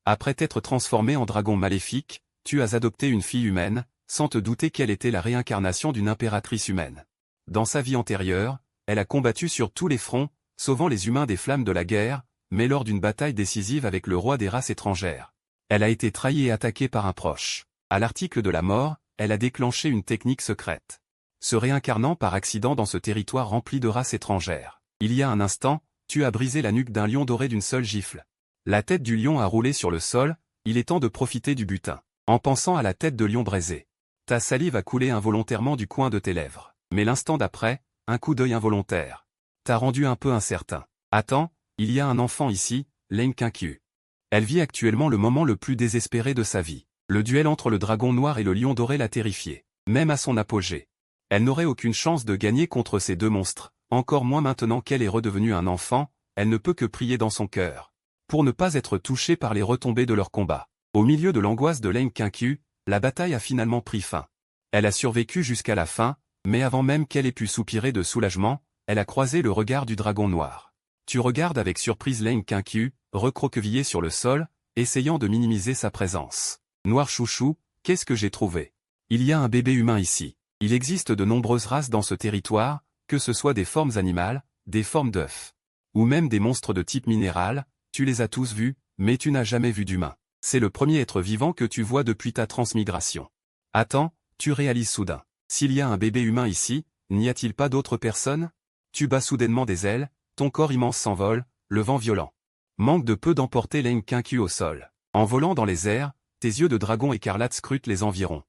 Après t'être transformé en dragon maléfique, tu as adopté une fille humaine, sans te douter qu'elle était la réincarnation d'une impératrice humaine. Dans sa vie antérieure, elle a combattu sur tous les fronts, sauvant les humains des flammes de la guerre, mais lors d'une bataille décisive avec le roi des races étrangères. Elle a été trahie et attaquée par un proche. À l'article de la mort, elle a déclenché une technique secrète. Se réincarnant par accident dans ce territoire rempli de races étrangères. Il y a un instant, tu as brisé la nuque d'un lion doré d'une seule gifle. La tête du lion a roulé sur le sol, il est temps de profiter du butin. En pensant à la tête de lion braisé, ta salive a coulé involontairement du coin de tes lèvres. Mais l'instant d'après, un coup d'œil involontaire t'a rendu un peu incertain. Attends, il y a un enfant ici, Leng Qianqiu. Elle vit actuellement le moment le plus désespéré de sa vie. Le duel entre le dragon noir et le lion doré l'a terrifiée. Même à son apogée, elle n'aurait aucune chance de gagner contre ces deux monstres, encore moins maintenant qu'elle est redevenue un enfant, elle ne peut que prier dans son cœur pour ne pas être touchée par les retombées de leur combat. Au milieu de l'angoisse de Leng Qianqiu, la bataille a finalement pris fin. Elle a survécu jusqu'à la fin, mais avant même qu'elle ait pu soupirer de soulagement, elle a croisé le regard du dragon noir. Tu regardes avec surprise Leng Qianqiu, recroquevillé sur le sol, essayant de minimiser sa présence. Noir chouchou, qu'est-ce que j'ai trouvé? Il y a un bébé humain ici. Il existe de nombreuses races dans ce territoire, que ce soit des formes animales, des formes d'œufs, ou même des monstres de type minéral, tu les as tous vus, mais tu n'as jamais vu d'humain. C'est le premier être vivant que tu vois depuis ta transmigration. Attends, tu réalises soudain. S'il y a un bébé humain ici, n'y a-t-il pas d'autres personnes? Tu bats soudainement des ailes, ton corps immense s'envole, le vent violent manque de peu d'emporter Leng Qianqiu au sol. En volant dans les airs, tes yeux de dragon écarlate scrutent les environs,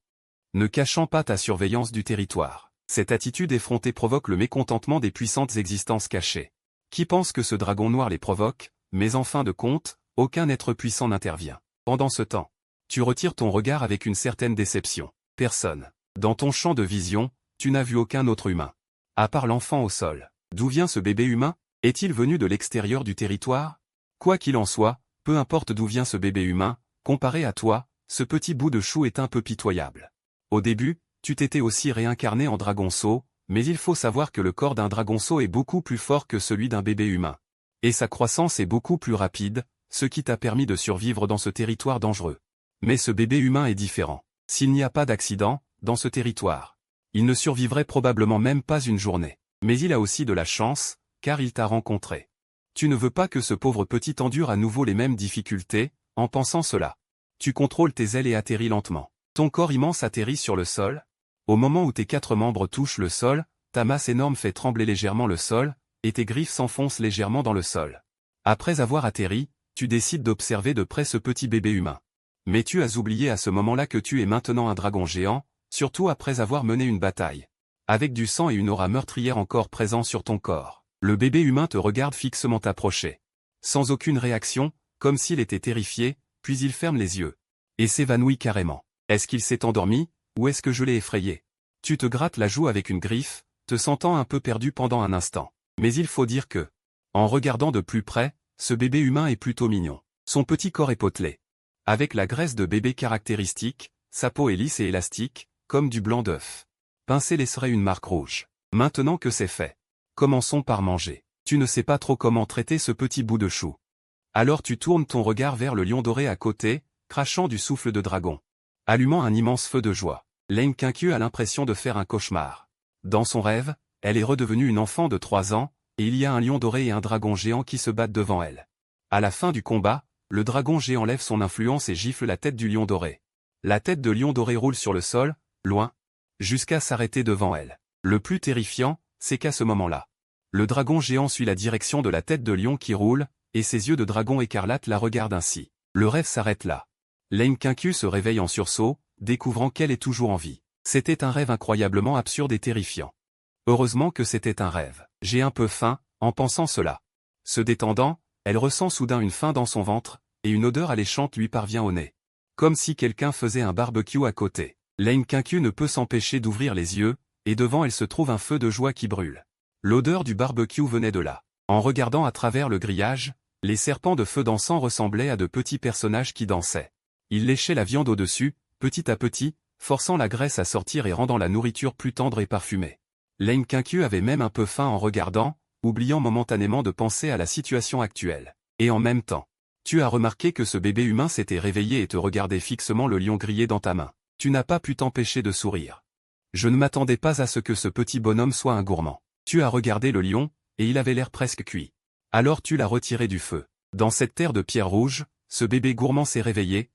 ne cachant pas ta surveillance du territoire. Cette attitude effrontée provoque le mécontentement des puissantes existences cachées, qui pensent que ce dragon noir les provoque, mais en fin de compte, aucun être puissant n'intervient. Pendant ce temps, tu retires ton regard avec une certaine déception. Personne. Dans ton champ de vision, tu n'as vu aucun autre humain. À part l'enfant au sol. D'où vient ce bébé humain? Est-il venu de l'extérieur du territoire? Quoi qu'il en soit, peu importe d'où vient ce bébé humain, comparé à toi, ce petit bout de chou est un peu pitoyable. Au début, tu t'étais aussi réincarné en dragonceau, mais il faut savoir que le corps d'un dragonceau est beaucoup plus fort que celui d'un bébé humain. Et sa croissance est beaucoup plus rapide, ce qui t'a permis de survivre dans ce territoire dangereux. Mais ce bébé humain est différent. S'il n'y a pas d'accident, dans ce territoire, il ne survivrait probablement même pas une journée. Mais il a aussi de la chance, car il t'a rencontré. Tu ne veux pas que ce pauvre petit endure à nouveau les mêmes difficultés, en pensant cela. Tu contrôles tes ailes et atterris lentement. Ton corps immense atterrit sur le sol. Au moment où tes 4 membres touchent le sol, ta masse énorme fait trembler légèrement le sol, et tes griffes s'enfoncent légèrement dans le sol. Après avoir atterri, tu décides d'observer de près ce petit bébé humain. Mais tu as oublié à ce moment-là que tu es maintenant un dragon géant, surtout après avoir mené une bataille. Avec du sang et une aura meurtrière encore présents sur ton corps. Le bébé humain te regarde fixement t'approcher. Sans aucune réaction, comme s'il était terrifié, puis il ferme les yeux. Et s'évanouit carrément. Est-ce qu'il s'est endormi, ou est-ce que je l'ai effrayé? Tu te grattes la joue avec une griffe, te sentant un peu perdu pendant un instant. Mais il faut dire que, en regardant de plus près, ce bébé humain est plutôt mignon. Son petit corps est potelé. Avec la graisse de bébé caractéristique, sa peau est lisse et élastique, comme du blanc d'œuf. Pincer laisserait une marque rouge. Maintenant que c'est fait, commençons par manger. Tu ne sais pas trop comment traiter ce petit bout de chou. Alors tu tournes ton regard vers le lion doré à côté, crachant du souffle de dragon. Allumant un immense feu de joie. Leng Qianqiu a l'impression de faire un cauchemar. Dans son rêve, elle est redevenue une enfant de 3 ans, et il y a un lion doré et un dragon géant qui se battent devant elle. À la fin du combat, le dragon géant lève son influence et gifle la tête du lion doré. La tête de lion doré roule sur le sol, loin, jusqu'à s'arrêter devant elle. Le plus terrifiant, c'est qu'à ce moment-là, le dragon géant suit la direction de la tête de lion qui roule, et ses yeux de dragon écarlate la regardent ainsi. Le rêve s'arrête là. Leng Qianqiu se réveille en sursaut, découvrant qu'elle est toujours en vie. C'était un rêve incroyablement absurde et terrifiant. Heureusement que c'était un rêve. J'ai un peu faim, en pensant cela. Se détendant, elle ressent soudain une faim dans son ventre, et une odeur alléchante lui parvient au nez. Comme si quelqu'un faisait un barbecue à côté. Leng Qianqiu ne peut s'empêcher d'ouvrir les yeux, et devant elle se trouve un feu de joie qui brûle. L'odeur du barbecue venait de là. En regardant à travers le grillage, les serpents de feu dansant ressemblaient à de petits personnages qui dansaient. Ils léchaient la viande au-dessus, petit à petit, forçant la graisse à sortir et rendant la nourriture plus tendre et parfumée. Leng Qianqiu avait même un peu faim en regardant, oubliant momentanément de penser à la situation actuelle. Et en même temps, Tu as remarqué que ce bébé humain s'était réveillé et te regardait fixement le lion grillé dans ta main. Tu n'as pas pu t'empêcher de sourire. Je ne m'attendais pas à ce que ce petit bonhomme soit un gourmand. Tu as regardé le lion, et il avait l'air presque cuit. Alors tu l'as retiré du feu. Dans cette terre de pierre rouge, ce bébé gourmand s'est réveillé.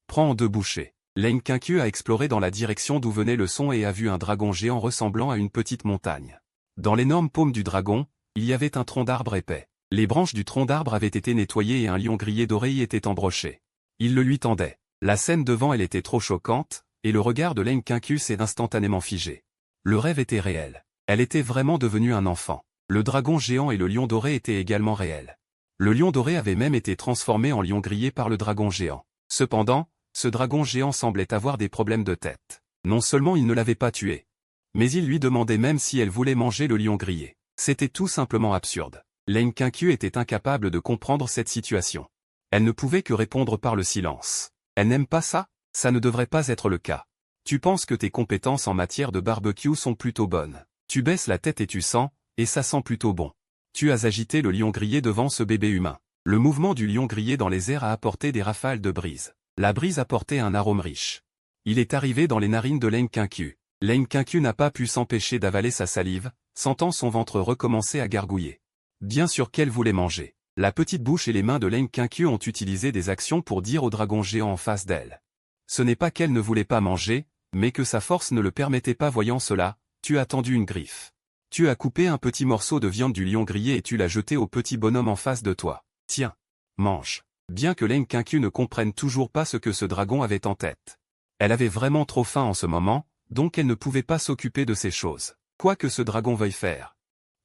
Prends en 2 bouchées. Len Qianqiu a exploré dans la direction d'où venait le son et a vu un dragon géant ressemblant à une petite montagne. Dans l'énorme paume du dragon, il y avait un tronc d'arbre épais. Les branches du tronc d'arbre avaient été nettoyées et un lion grillé doré y était embroché. Il le lui tendait. La scène devant elle était trop choquante, et le regard de Len Qianqiu s'est instantanément figé. Le rêve était réel. Elle était vraiment devenue un enfant. Le dragon géant et le lion doré étaient également réels. Le lion doré avait même été transformé en lion grillé par le dragon géant. Cependant, ce dragon géant semblait avoir des problèmes de tête. Non seulement il ne l'avait pas tué, mais il lui demandait même si elle voulait manger le lion grillé. C'était tout simplement absurde. Len Qianqiu était incapable de comprendre cette situation. Elle ne pouvait que répondre par le silence. Elle n'aime pas ça? Ça ne devrait pas être le cas. Tu penses que tes compétences en matière de barbecue sont plutôt bonnes. Tu baisses la tête et tu sens, et ça sent plutôt bon. Tu as agité le lion grillé devant ce bébé humain. Le mouvement du lion grillé dans les airs a apporté des rafales de brise. La brise apportait un arôme riche. Il est arrivé dans les narines de Len Qianqiu. Len Qianqiu n'a pas pu s'empêcher d'avaler sa salive, sentant son ventre recommencer à gargouiller. Bien sûr qu'elle voulait manger. La petite bouche et les mains de Len Qianqiu ont utilisé des actions pour dire au dragon géant en face d'elle. Ce n'est pas qu'elle ne voulait pas manger, mais que sa force ne le permettait pas. Voyant cela, tu as tendu une griffe. Tu as coupé un petit morceau de viande du lion grillé et tu l'as jeté au petit bonhomme en face de toi. Tiens, mange. Bien que Len Qianqiu ne comprenne toujours pas ce que ce dragon avait en tête. Elle avait vraiment trop faim en ce moment, donc elle ne pouvait pas s'occuper de ces choses. Quoi que ce dragon veuille faire.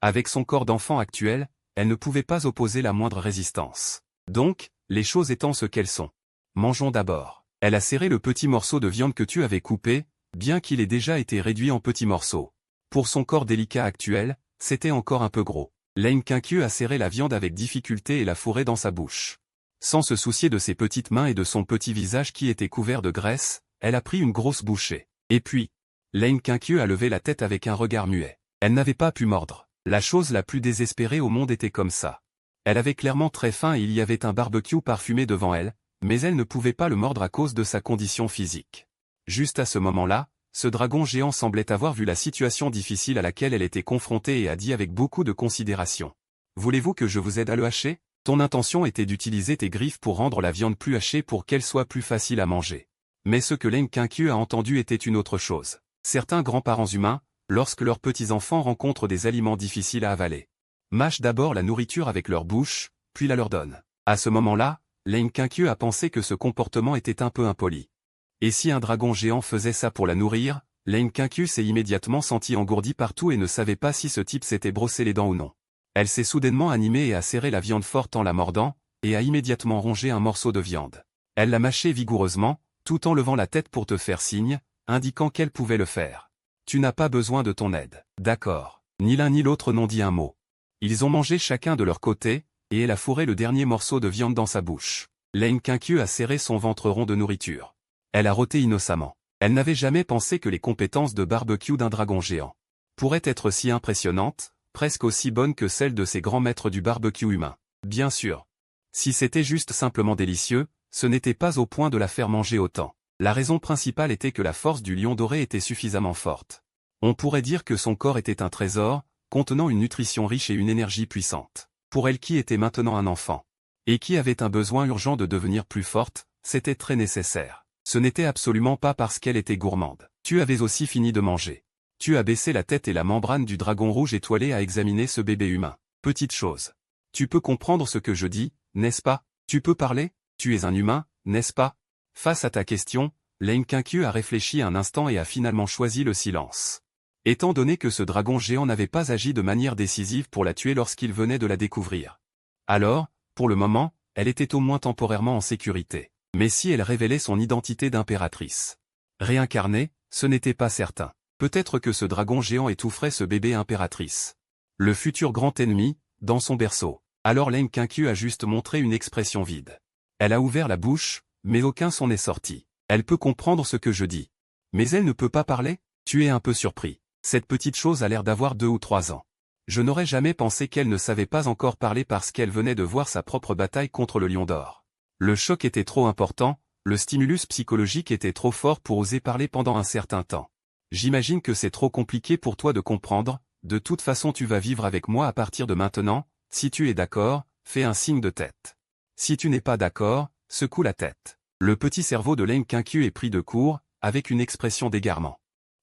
Avec son corps d'enfant actuel, elle ne pouvait pas opposer la moindre résistance. Donc, les choses étant ce qu'elles sont. Mangeons d'abord. Elle a serré le petit morceau de viande que tu avais coupé, bien qu'il ait déjà été réduit en petits morceaux. Pour son corps délicat actuel, c'était encore un peu gros. Len Qianqiu a serré la viande avec difficulté et l'a fourrée dans sa bouche. Sans se soucier de ses petites mains et de son petit visage qui était couvert de graisse, elle a pris une grosse bouchée. Et puis, Len Qianqiu a levé la tête avec un regard muet. Elle n'avait pas pu mordre. La chose la plus désespérée au monde était comme ça. Elle avait clairement très faim et il y avait un barbecue parfumé devant elle, mais elle ne pouvait pas le mordre à cause de sa condition physique. Juste à ce moment-là, ce dragon géant semblait avoir vu la situation difficile à laquelle elle était confrontée et a dit avec beaucoup de considération. « Voulez-vous que je vous aide à le hacher? Ton intention était d'utiliser tes griffes pour rendre la viande plus hachée pour qu'elle soit plus facile à manger. » Mais ce que Len Qianqiu a entendu était une autre chose. Certains grands-parents humains, lorsque leurs petits-enfants rencontrent des aliments difficiles à avaler, mâchent d'abord la nourriture avec leur bouche, puis la leur donnent. À ce moment-là, Len Qianqiu a pensé que ce comportement était un peu impoli. Et si un dragon géant faisait ça pour la nourrir, Len Qianqiu s'est immédiatement senti engourdi partout et ne savait pas si ce type s'était brossé les dents ou non. Elle s'est soudainement animée et a serré la viande forte en la mordant, et a immédiatement rongé un morceau de viande. Elle l'a mâché vigoureusement, tout en levant la tête pour te faire signe, indiquant qu'elle pouvait le faire. Tu n'as pas besoin de ton aide. D'accord. Ni l'un ni l'autre n'ont dit un mot. Ils ont mangé chacun de leur côté, et elle a fourré le dernier morceau de viande dans sa bouche. Len Qianqiu a serré son ventre rond de nourriture. Elle a roté innocemment. Elle n'avait jamais pensé que les compétences de barbecue d'un dragon géant pourraient être si impressionnantes, presque aussi bonnes que celles de ses grands maîtres du barbecue humain. Bien sûr. Si c'était juste simplement délicieux, ce n'était pas au point de la faire manger autant. La raison principale était que la force du lion doré était suffisamment forte. On pourrait dire que son corps était un trésor, contenant une nutrition riche et une énergie puissante. Pour elle qui était maintenant un enfant, et qui avait un besoin urgent de devenir plus forte, c'était très nécessaire. Ce n'était absolument pas parce qu'elle était gourmande. Tu avais aussi fini de manger. Tu as baissé la tête et la membrane du dragon rouge étoilé a examiné ce bébé humain. Petite chose. Tu peux comprendre ce que je dis, n'est-ce pas? Tu peux parler? Tu es un humain, n'est-ce pas? Face à ta question, Len Qianqiu a réfléchi un instant et a finalement choisi le silence. Étant donné que ce dragon géant n'avait pas agi de manière décisive pour la tuer lorsqu'il venait de la découvrir. Alors, pour le moment, elle était au moins temporairement en sécurité. Mais si elle révélait son identité d'impératrice réincarnée, ce n'était pas certain. Peut-être que ce dragon géant étoufferait ce bébé impératrice. Le futur grand ennemi, dans son berceau. Alors Len Qianqiu a juste montré une expression vide. Elle a ouvert la bouche, mais aucun son n'est sorti. Elle peut comprendre ce que je dis. Mais elle ne peut pas parler? Tu es un peu surpris. Cette petite chose a l'air d'avoir 2 ou 3 ans. Je n'aurais jamais pensé qu'elle ne savait pas encore parler parce qu'elle venait de voir sa propre bataille contre le lion d'or. Le choc était trop important, le stimulus psychologique était trop fort pour oser parler pendant un certain temps. J'imagine que c'est trop compliqué pour toi de comprendre, de toute façon tu vas vivre avec moi à partir de maintenant, si tu es d'accord, fais un signe de tête. Si tu n'es pas d'accord, secoue la tête. Le petit cerveau de Leng Qianqiu est pris de court, avec une expression d'égarement.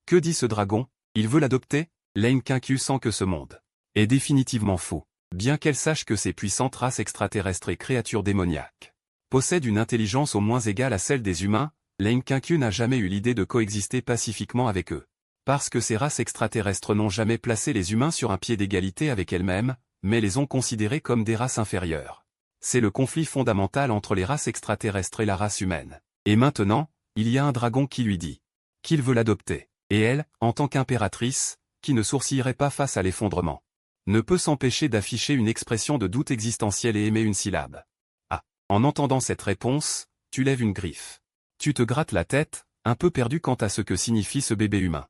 Que dit ce dragon? Il veut l'adopter? Leng Qianqiu sent que ce monde est définitivement fou. Bien qu'elle sache que ces puissantes races extraterrestres et créatures démoniaques possèdent une intelligence au moins égale à celle des humains, Leng Qianqiu n'a jamais eu l'idée de coexister pacifiquement avec eux. Parce que ces races extraterrestres n'ont jamais placé les humains sur un pied d'égalité avec elles-mêmes, mais les ont considérés comme des races inférieures. C'est le conflit fondamental entre les races extraterrestres et la race humaine. Et maintenant, il y a un dragon qui lui dit qu'il veut l'adopter. Et elle, en tant qu'impératrice, qui ne sourcillerait pas face à l'effondrement, ne peut s'empêcher d'afficher une expression de doute existentiel et émet une syllabe. Ah. En entendant cette réponse, tu lèves une griffe. Tu te grattes la tête, un peu perdu quant à ce que signifie ce bébé humain.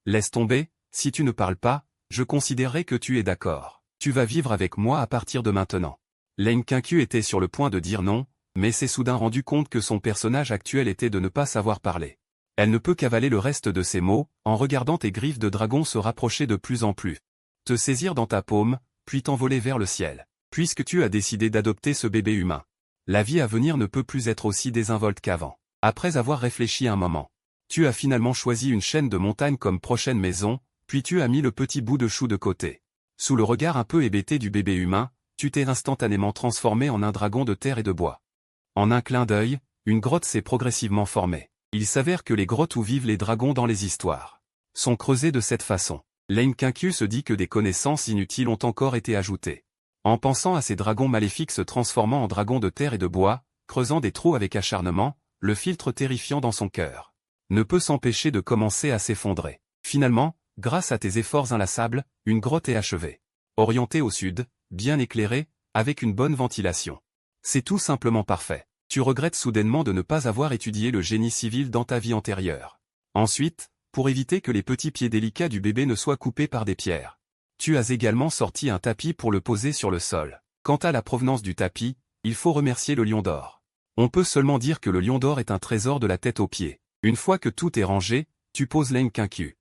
Laisse tomber, si tu ne parles pas, je considérerai que tu es d'accord. Tu vas vivre avec moi à partir de maintenant. Leng Qianqiu était sur le point de dire non, mais s'est soudain rendu compte que son personnage actuel était de ne pas savoir parler. Elle ne peut qu'avaler le reste de ses mots, en regardant tes griffes de dragon se rapprocher de plus en plus. Te saisir dans ta paume, puis t'envoler vers le ciel. Puisque tu as décidé d'adopter ce bébé humain, la vie à venir ne peut plus être aussi désinvolte qu'avant. Après avoir réfléchi un moment, tu as finalement choisi une chaîne de montagnes comme prochaine maison, puis tu as mis le petit bout de chou de côté. Sous le regard un peu hébété du bébé humain, tu t'es instantanément transformé en un dragon de terre et de bois. En un clin d'œil, une grotte s'est progressivement formée. Il s'avère que les grottes où vivent les dragons dans les histoires sont creusées de cette façon. Leng Qianqiu se dit que des connaissances inutiles ont encore été ajoutées. En pensant à ces dragons maléfiques se transformant en dragons de terre et de bois, creusant des trous avec acharnement, le filtre terrifiant dans son cœur ne peut s'empêcher de commencer à s'effondrer. Finalement, grâce à tes efforts inlassables, une grotte est achevée. Orientée au sud, bien éclairée, avec une bonne ventilation. C'est tout simplement parfait. Tu regrettes soudainement de ne pas avoir étudié le génie civil dans ta vie antérieure. Ensuite, pour éviter que les petits pieds délicats du bébé ne soient coupés par des pierres, tu as également sorti un tapis pour le poser sur le sol. Quant à la provenance du tapis, il faut remercier le lion d'or. On peut seulement dire que le lion d'or est un trésor de la tête aux pieds. Une fois que tout est rangé, tu poses Leng Qianqiu.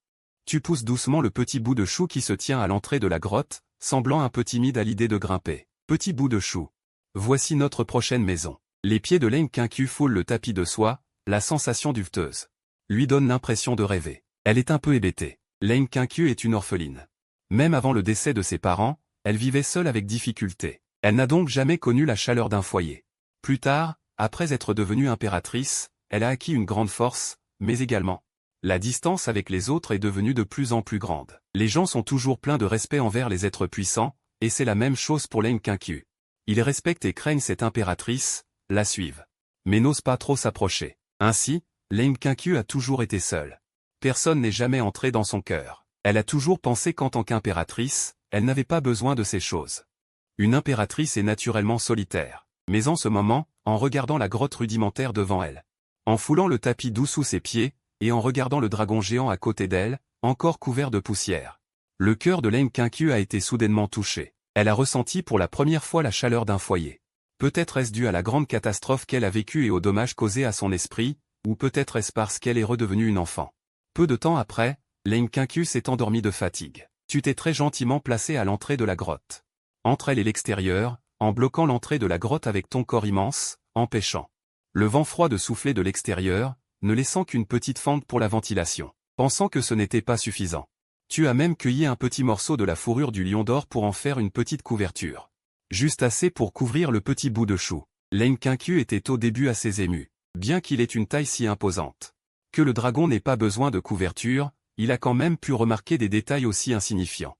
Tu pousses doucement le petit bout de chou qui se tient à l'entrée de la grotte, semblant un peu timide à l'idée de grimper. Petit bout de chou. Voici notre prochaine maison. Les pieds de Leng Qianqiu foulent le tapis de soie, la sensation duveteuse lui donne l'impression de rêver. Elle est un peu hébétée. Leng Qianqiu est une orpheline. Même avant le décès de ses parents, elle vivait seule avec difficulté. Elle n'a donc jamais connu la chaleur d'un foyer. Plus tard, après être devenue impératrice, elle a acquis une grande force, mais également, la distance avec les autres est devenue de plus en plus grande. Les gens sont toujours pleins de respect envers les êtres puissants, et c'est la même chose pour Leng Qianqiu. Ils respectent et craignent cette impératrice, la suivent, mais n'osent pas trop s'approcher. Ainsi, Leng Qianqiu a toujours été seule. Personne n'est jamais entré dans son cœur. Elle a toujours pensé qu'en tant qu'impératrice, elle n'avait pas besoin de ces choses. Une impératrice est naturellement solitaire. Mais en ce moment, en regardant la grotte rudimentaire devant elle, en foulant le tapis doux sous ses pieds, et en regardant le dragon géant à côté d'elle, encore couvert de poussière, le cœur de Leng Qianqiu a été soudainement touché. Elle a ressenti pour la première fois la chaleur d'un foyer. Peut-être est-ce dû à la grande catastrophe qu'elle a vécue et aux dommages causés à son esprit, ou peut-être est-ce parce qu'elle est redevenue une enfant. Peu de temps après, Leng Qianqiu s'est endormie de fatigue. Tu t'es très gentiment placé à l'entrée de la grotte. Entre elle et l'extérieur, en bloquant l'entrée de la grotte avec ton corps immense, empêchant le vent froid de souffler de l'extérieur, ne laissant qu'une petite fente pour la ventilation. Pensant que ce n'était pas suffisant, tu as même cueilli un petit morceau de la fourrure du lion d'or pour en faire une petite couverture. Juste assez pour couvrir le petit bout de chou. Leng Qianqiu était au début assez ému, bien qu'il ait une taille si imposante. Que le dragon n'ait pas besoin de couverture, il a quand même pu remarquer des détails aussi insignifiants.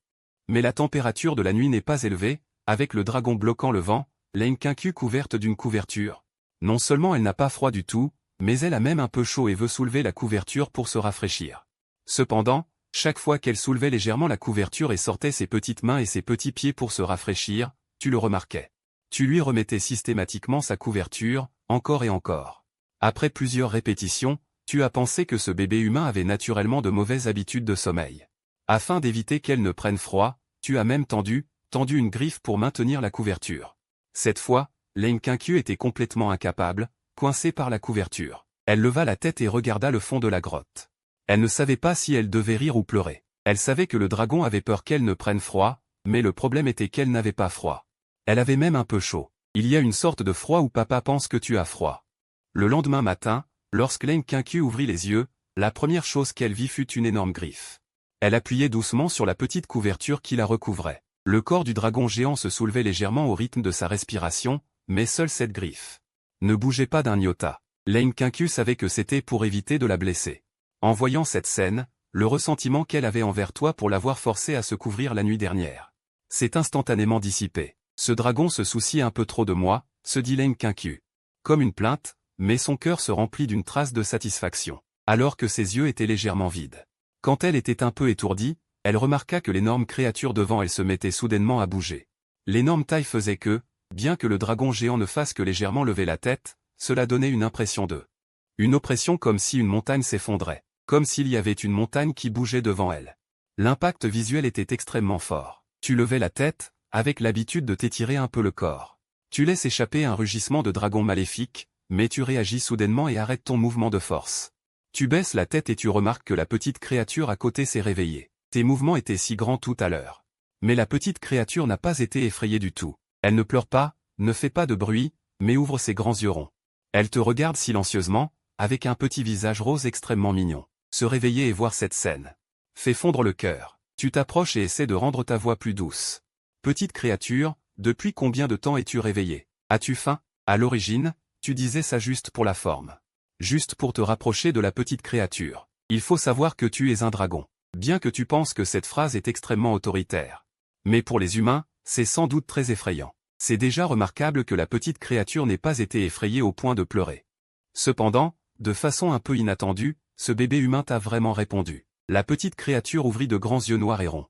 Mais la température de la nuit n'est pas élevée, avec le dragon bloquant le vent, Leng Qianqiu couverte d'une couverture. Non seulement elle n'a pas froid du tout, mais elle a même un peu chaud et veut soulever la couverture pour se rafraîchir. Cependant, chaque fois qu'elle soulevait légèrement la couverture et sortait ses petites mains et ses petits pieds pour se rafraîchir, tu le remarquais. Tu lui remettais systématiquement sa couverture, encore et encore. Après plusieurs répétitions, tu as pensé que ce bébé humain avait naturellement de mauvaises habitudes de sommeil. Afin d'éviter qu'elle ne prenne froid, tu as même tendu une griffe pour maintenir la couverture. Cette fois, Leng Qianqiu était complètement incapable, coincée par la couverture. Elle leva la tête et regarda le fond de la grotte. Elle ne savait pas si elle devait rire ou pleurer. Elle savait que le dragon avait peur qu'elle ne prenne froid, mais le problème était qu'elle n'avait pas froid. Elle avait même un peu chaud. Il y a une sorte de froid où papa pense que tu as froid. Le lendemain matin, lorsque Leng Qianqiu ouvrit les yeux, la première chose qu'elle vit fut une énorme griffe. Elle appuyait doucement sur la petite couverture qui la recouvrait. Le corps du dragon géant se soulevait légèrement au rythme de sa respiration, mais seule cette griffe ne bougeait pas d'un iota. Leng Qianqiu savait que c'était pour éviter de la blesser. En voyant cette scène, le ressentiment qu'elle avait envers toi pour l'avoir forcée à se couvrir la nuit dernière s'est instantanément dissipé. Ce dragon se soucie un peu trop de moi, se dit Leng Qianqiu. Comme une plainte, mais son cœur se remplit d'une trace de satisfaction, alors que ses yeux étaient légèrement vides. Quand elle était un peu étourdie, elle remarqua que l'énorme créature devant elle se mettait soudainement à bouger. L'énorme taille faisait que, bien que le dragon géant ne fasse que légèrement lever la tête, cela donnait une impression une oppression comme si une montagne s'effondrait, comme s'il y avait une montagne qui bougeait devant elle. L'impact visuel était extrêmement fort. Tu levais la tête, avec l'habitude de t'étirer un peu le corps. Tu laisses échapper un rugissement de dragon maléfique, mais tu réagis soudainement et arrêtes ton mouvement de force. Tu baisses la tête et tu remarques que la petite créature à côté s'est réveillée. Tes mouvements étaient si grands tout à l'heure. Mais la petite créature n'a pas été effrayée du tout. Elle ne pleure pas, ne fait pas de bruit, mais ouvre ses grands yeux ronds. Elle te regarde silencieusement, avec un petit visage rose extrêmement mignon. Se réveiller et voir cette scène fait fondre le cœur. Tu t'approches et essaies de rendre ta voix plus douce. Petite créature, depuis combien de temps es-tu réveillée? As-tu faim? À l'origine, tu disais ça juste pour la forme. Juste pour te rapprocher de la petite créature. Il faut savoir que tu es un dragon. Bien que tu penses que cette phrase est extrêmement autoritaire. Mais pour les humains, c'est sans doute très effrayant. C'est déjà remarquable que la petite créature n'ait pas été effrayée au point de pleurer. Cependant, de façon un peu inattendue, ce bébé humain t'a vraiment répondu. La petite créature ouvrit de grands yeux noirs et ronds.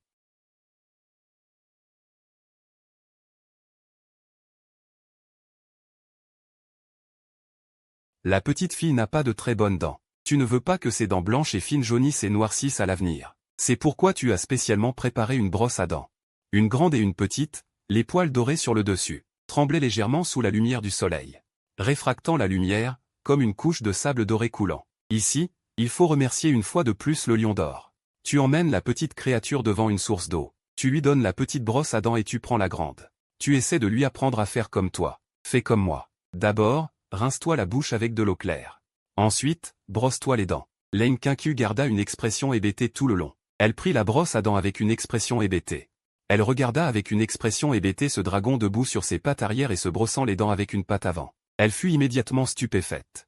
La petite fille n'a pas de très bonnes dents. Tu ne veux pas que ses dents blanches et fines jaunissent et noircissent à l'avenir. C'est pourquoi tu as spécialement préparé une brosse à dents. Une grande et une petite, les poils dorés sur le dessus, tremblaient légèrement sous la lumière du soleil, réfractant la lumière, comme une couche de sable doré coulant. Ici, il faut remercier une fois de plus le lion d'or. Tu emmènes la petite créature devant une source d'eau. Tu lui donnes la petite brosse à dents et tu prends la grande. Tu essaies de lui apprendre à faire comme toi. Fais comme moi. D'abord, rince-toi la bouche avec de l'eau claire. Ensuite, brosse-toi les dents. Leng Qianqiu garda une expression hébétée tout le long. Elle prit la brosse à dents avec une expression hébétée. Elle regarda avec une expression hébétée ce dragon debout sur ses pattes arrière et se brossant les dents avec une patte avant. Elle fut immédiatement stupéfaite.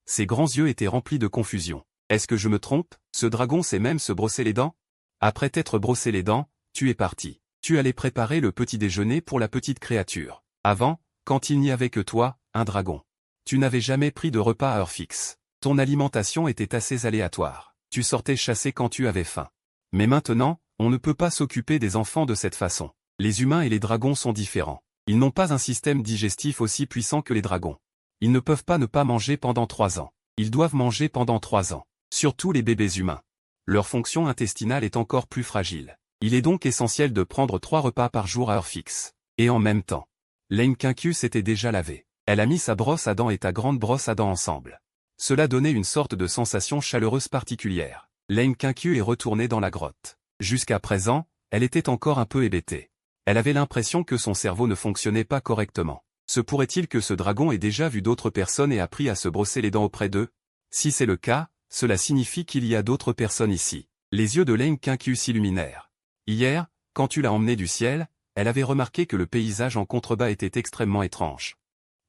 Ses grands yeux étaient remplis de confusion. Est-ce que je me trompe? Ce dragon sait même se brosser les dents? Après t'être brossé les dents, tu es parti. Tu allais préparer le petit déjeuner pour la petite créature. Avant, quand il n'y avait que toi, un dragon. Tu n'avais jamais pris de repas à heure fixe. Ton alimentation était assez aléatoire. Tu sortais chasser quand tu avais faim. Mais maintenant, on ne peut pas s'occuper des enfants de cette façon. Les humains et les dragons sont différents. Ils n'ont pas un système digestif aussi puissant que les dragons. Ils ne peuvent pas ne pas manger pendant 3 ans. Ils doivent manger pendant 3 ans. Surtout les bébés humains. Leur fonction intestinale est encore plus fragile. Il est donc essentiel de prendre 3 repas par jour à heure fixe. Et en même temps, Leng Qianqiu s'était déjà lavé. Elle a mis sa brosse à dents et ta grande brosse à dents ensemble. Cela donnait une sorte de sensation chaleureuse particulière. Leng Qianqiu est retournée dans la grotte. Jusqu'à présent, elle était encore un peu hébétée. Elle avait l'impression que son cerveau ne fonctionnait pas correctement. Se pourrait-il que ce dragon ait déjà vu d'autres personnes et appris à se brosser les dents auprès d'eux? Si c'est le cas, cela signifie qu'il y a d'autres personnes ici. Les yeux de Leng Qianqiu s'illuminèrent. Hier, quand tu l'as emmenée du ciel, elle avait remarqué que le paysage en contrebas était extrêmement étrange.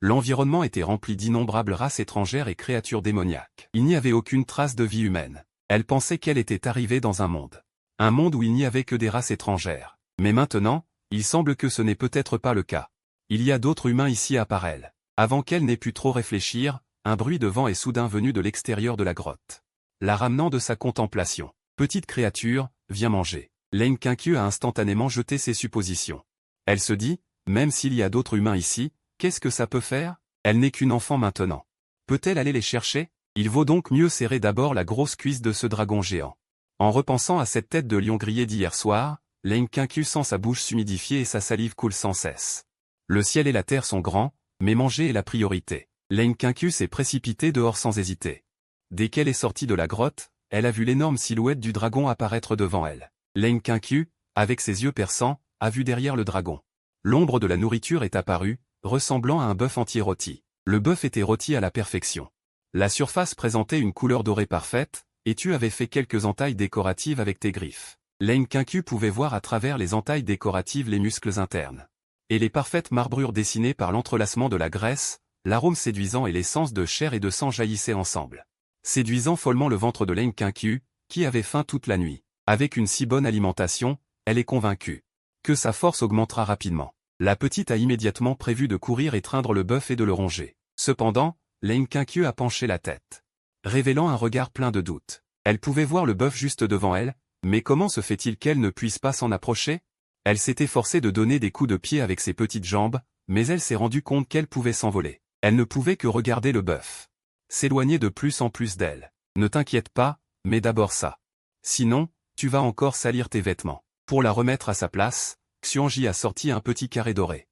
L'environnement était rempli d'innombrables races étrangères et créatures démoniaques. Il n'y avait aucune trace de vie humaine. Elle pensait qu'elle était arrivée dans un monde. Un monde où il n'y avait que des races étrangères. Mais maintenant, il semble que ce n'est peut-être pas le cas. Il y a d'autres humains ici à part elle. Avant qu'elle n'ait pu trop réfléchir, un bruit de vent est soudain venu de l'extérieur de la grotte, la ramenant de sa contemplation. Petite créature, viens manger. Leng Qianqiu a instantanément jeté ses suppositions. Elle se dit, même s'il y a d'autres humains ici, qu'est-ce que ça peut faire? Elle n'est qu'une enfant maintenant. Peut-elle aller les chercher? Il vaut donc mieux serrer d'abord la grosse cuisse de ce dragon géant. En repensant à cette tête de lion grillé d'hier soir, L'Enkinku sent sa bouche s'humidifier et sa salive coule sans cesse. Le ciel et la terre sont grands, mais manger est la priorité. L'Enkinku s'est précipitée dehors sans hésiter. Dès qu'elle est sortie de la grotte, elle a vu l'énorme silhouette du dragon apparaître devant elle. L'Enkinku, avec ses yeux perçants, a vu derrière le dragon. L'ombre de la nourriture est apparue, ressemblant à un bœuf entier rôti. Le bœuf était rôti à la perfection. La surface présentait une couleur dorée parfaite, et tu avais fait quelques entailles décoratives avec tes griffes. L'Enkinku pouvait voir à travers les entailles décoratives les muscles internes. Et les parfaites marbrures dessinées par l'entrelacement de la graisse, l'arôme séduisant et l'essence de chair et de sang jaillissaient ensemble. Séduisant follement le ventre de l'Enkinku, qui avait faim toute la nuit. Avec une si bonne alimentation, elle est convaincue que sa force augmentera rapidement. La petite a immédiatement prévu de courir et étreindre le bœuf et de le ronger. Cependant, l'Enkinku a penché la tête, révélant un regard plein de doute. Elle pouvait voir le bœuf juste devant elle, mais comment se fait-il qu'elle ne puisse pas s'en approcher? Elle s'est efforcée de donner des coups de pied avec ses petites jambes, mais elle s'est rendue compte qu'elle pouvait s'envoler. Elle ne pouvait que regarder le bœuf s'éloigner de plus en plus d'elle. Ne t'inquiète pas, mais d'abord ça. Sinon, tu vas encore salir tes vêtements. Pour la remettre à sa place, Xuanji a sorti un petit carré doré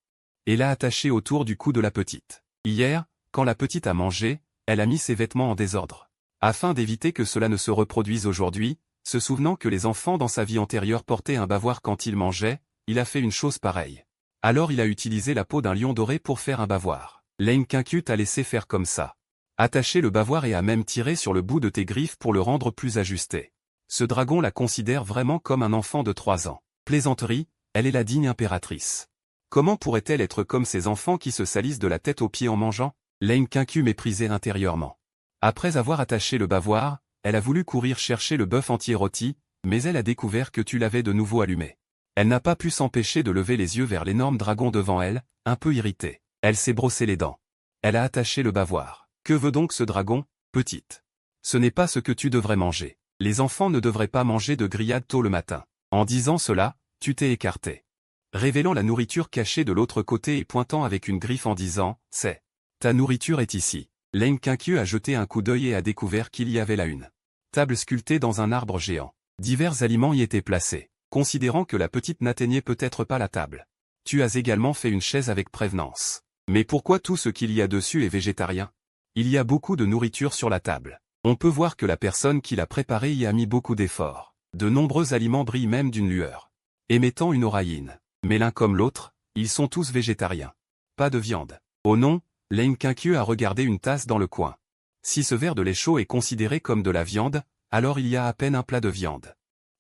et l'a attaché autour du cou de la petite. Hier, quand la petite a mangé, elle a mis ses vêtements en désordre. Afin d'éviter que cela ne se reproduise aujourd'hui, se souvenant que les enfants dans sa vie antérieure portaient un bavoir quand ils mangeaient, il a fait une chose pareille. Alors il a utilisé la peau d'un lion doré pour faire un bavoir. L'Enkinku t'a laissé faire comme ça. Attacher le bavoir et a même tiré sur le bout de tes griffes pour le rendre plus ajusté. Ce dragon la considère vraiment comme un enfant de 3 ans. Plaisanterie, elle est la digne impératrice. Comment pourrait-elle être comme ces enfants qui se salissent de la tête aux pieds en mangeant? L'Enkinku méprisait intérieurement. Après avoir attaché le bavoir, elle a voulu courir chercher le bœuf entier rôti, mais elle a découvert que tu l'avais de nouveau allumé. Elle n'a pas pu s'empêcher de lever les yeux vers l'énorme dragon devant elle, un peu irritée. Elle s'est brossé les dents. Elle a attaché le bavoir. Que veut donc ce dragon, petite? Ce n'est pas ce que tu devrais manger. Les enfants ne devraient pas manger de grillades tôt le matin. En disant cela, tu t'es écarté, révélant la nourriture cachée de l'autre côté et pointant avec une griffe en disant « C'est. Ta nourriture est ici ». L'Enkinku a jeté un coup d'œil et a découvert qu'il y avait là une table sculptée dans un arbre géant. Divers aliments y étaient placés. Considérant que la petite n'atteignait peut-être pas la table, tu as également fait une chaise avec prévenance. Mais pourquoi tout ce qu'il y a dessus est végétarien? Il y a beaucoup de nourriture sur la table. On peut voir que la personne qui l'a préparée y a mis beaucoup d'efforts. De nombreux aliments brillent même d'une lueur, émettant une auraïne. Mais l'un comme l'autre, ils sont tous végétariens. Pas de viande. Oh non, l'Enkinku a regardé une tasse dans le coin. Si ce verre de lait chaud est considéré comme de la viande, alors il y a à peine un plat de viande.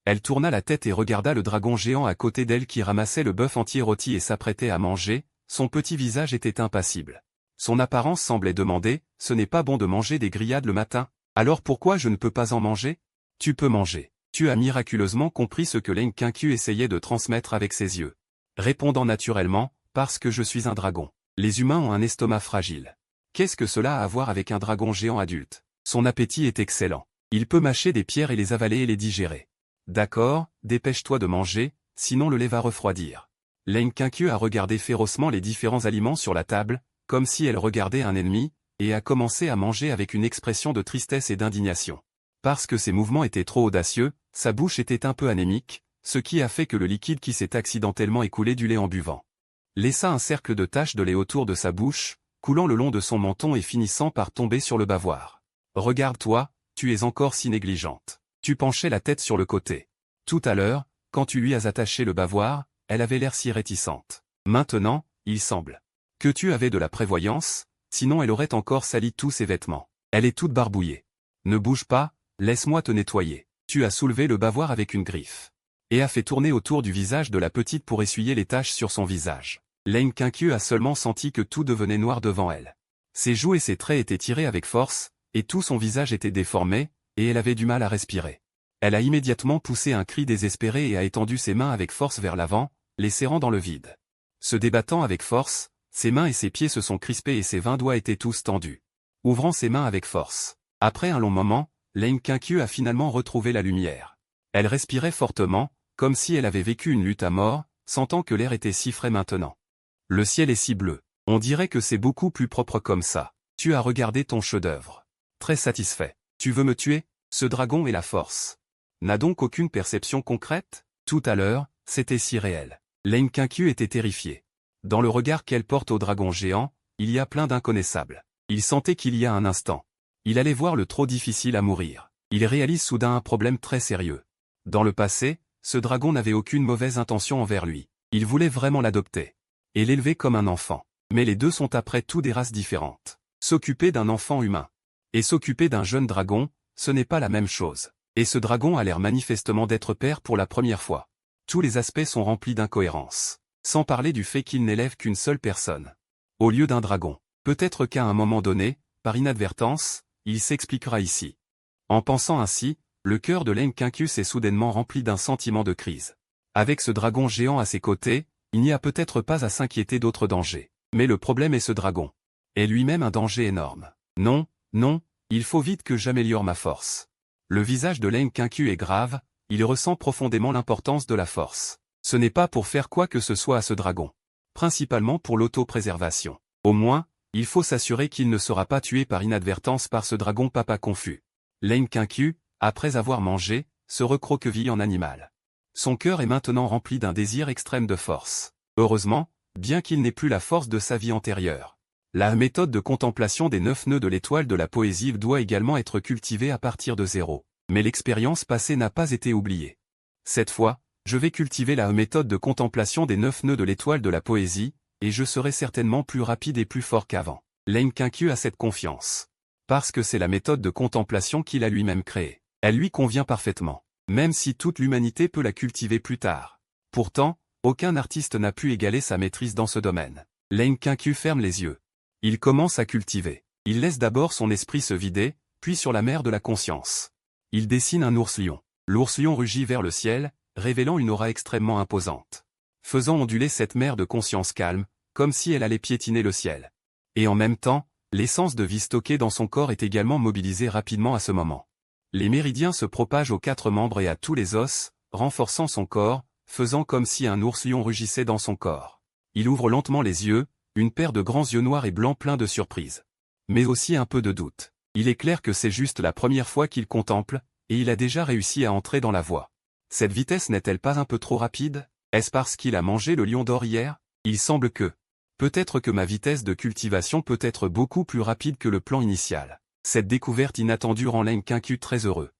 Elle tourna la tête et regarda le dragon géant à côté d'elle qui ramassait le bœuf entier rôti et s'apprêtait à manger, son petit visage était impassible. Son apparence semblait demander, « Ce n'est pas bon de manger des grillades le matin, alors pourquoi je ne peux pas en manger ?»« Tu peux manger. » Tu as miraculeusement compris ce que l'Enkinku essayait de transmettre avec ses yeux. Répondant naturellement, « Parce que je suis un dragon. Les humains ont un estomac fragile. » Qu'est-ce que cela a à voir avec un dragon géant adulte? Son appétit est excellent. Il peut mâcher des pierres et les avaler et les digérer. D'accord, dépêche-toi de manger, sinon le lait va refroidir. L'Enkinku a regardé férocement les différents aliments sur la table, comme si elle regardait un ennemi, et a commencé à manger avec une expression de tristesse et d'indignation. Parce que ses mouvements étaient trop audacieux, sa bouche était un peu anémique, ce qui a fait que le liquide qui s'est accidentellement écoulé du lait en buvant laissa un cercle de taches de lait autour de sa bouche, coulant le long de son menton et finissant par tomber sur le bavoir. Regarde-toi, tu es encore si négligente. Tu penchais la tête sur le côté. Tout à l'heure, quand tu lui as attaché le bavoir, elle avait l'air si réticente. Maintenant, il semble que tu avais de la prévoyance, sinon elle aurait encore sali tous ses vêtements. Elle est toute barbouillée. Ne bouge pas, laisse-moi te nettoyer. Tu as soulevé le bavoir avec une griffe et a fait tourner autour du visage de la petite pour essuyer les taches sur son visage. L'Enkinku a seulement senti que tout devenait noir devant elle. Ses joues et ses traits étaient tirés avec force, et tout son visage était déformé, et elle avait du mal à respirer. Elle a immédiatement poussé un cri désespéré et a étendu ses mains avec force vers l'avant, les serrant dans le vide. Se débattant avec force, ses mains et ses pieds se sont crispés et ses 20 doigts étaient tous tendus. Ouvrant ses mains avec force. Après un long moment, l'Enkinku a finalement retrouvé la lumière. Elle respirait fortement, comme si elle avait vécu une lutte à mort, sentant que l'air était si frais maintenant. Le ciel est si bleu. On dirait que c'est beaucoup plus propre comme ça. Tu as regardé ton chef-d'œuvre. Très satisfait. Tu veux me tuer? Ce dragon est la force. N'a donc aucune perception concrète? Tout à l'heure, C'était si réel. Leng Qiu était terrifié. Dans le regard qu'elle porte au dragon géant, il y a plein d'inconnaissables. Il sentait qu'il y a un instant. Il allait voir le trop difficile à mourir. Il réalise soudain un problème très sérieux. Dans le passé, ce dragon n'avait aucune mauvaise intention envers lui. Il voulait vraiment l'adopter. Et l'élever comme un enfant. Mais les deux sont après tout des races différentes. S'occuper d'un enfant humain. Et s'occuper d'un jeune dragon, ce n'est pas la même chose. Et ce dragon a l'air manifestement d'être père pour la première fois. Tous les aspects sont remplis d'incohérences. Sans parler du fait qu'il n'élève qu'une seule personne. Au lieu d'un dragon. Peut-être qu'à un moment donné, par inadvertance, il s'expliquera ici. En pensant ainsi, le cœur de Leng Qiu s'est soudainement rempli d'un sentiment de crise. Avec ce dragon géant à ses côtés, il n'y a peut-être pas à s'inquiéter d'autres dangers. Mais le problème est ce dragon. Est lui-même un danger énorme. Non, non, il faut vite que j'améliore ma force. Le visage de Leng Qiu est grave, il ressent profondément l'importance de la force. Ce n'est pas pour faire quoi que ce soit à ce dragon. Principalement pour l'autopréservation. Au moins, il faut s'assurer qu'il ne sera pas tué par inadvertance par ce dragon papa confus. Leng Qiu, après avoir mangé, se recroqueville en animal. Son cœur est maintenant rempli d'un désir extrême de force. Heureusement, bien qu'il n'ait plus la force de sa vie antérieure. La méthode de contemplation des 9 nœuds de l'étoile de la poésie doit également être cultivée à partir de zéro. Mais l'expérience passée n'a pas été oubliée. Cette fois, je vais cultiver la méthode de contemplation des 9 nœuds de l'étoile de la poésie, et je serai certainement plus rapide et plus fort qu'avant. Leng Qiu a cette confiance. Parce que c'est la méthode de contemplation qu'il a lui-même créée. Elle lui convient parfaitement. Même si toute l'humanité peut la cultiver plus tard. Pourtant, aucun artiste n'a pu égaler sa maîtrise dans ce domaine. Leng Qiu ferme les yeux. Il commence à cultiver. Il laisse d'abord son esprit se vider, puis sur la mer de la conscience. Il dessine un ours-lion. L'ours-lion rugit vers le ciel, révélant une aura extrêmement imposante. Faisant onduler cette mer de conscience calme, comme si elle allait piétiner le ciel. Et en même temps, l'essence de vie stockée dans son corps est également mobilisée rapidement à ce moment. Les méridiens se propagent aux 4 membres et à tous les os, renforçant son corps, faisant comme si un ours-lion rugissait dans son corps. Il ouvre lentement les yeux, une paire de grands yeux noirs et blancs pleins de surprise. Mais aussi un peu de doute. Il est clair que c'est juste la première fois qu'il contemple, et il a déjà réussi à entrer dans la voie. Cette vitesse n'est-elle pas un peu trop rapide? Est-ce parce qu'il a mangé le lion d'or hier? Il semble que... Peut-être que ma vitesse de cultivation peut être beaucoup plus rapide que le plan initial. Cette découverte inattendue rend Leng Qiu très heureux.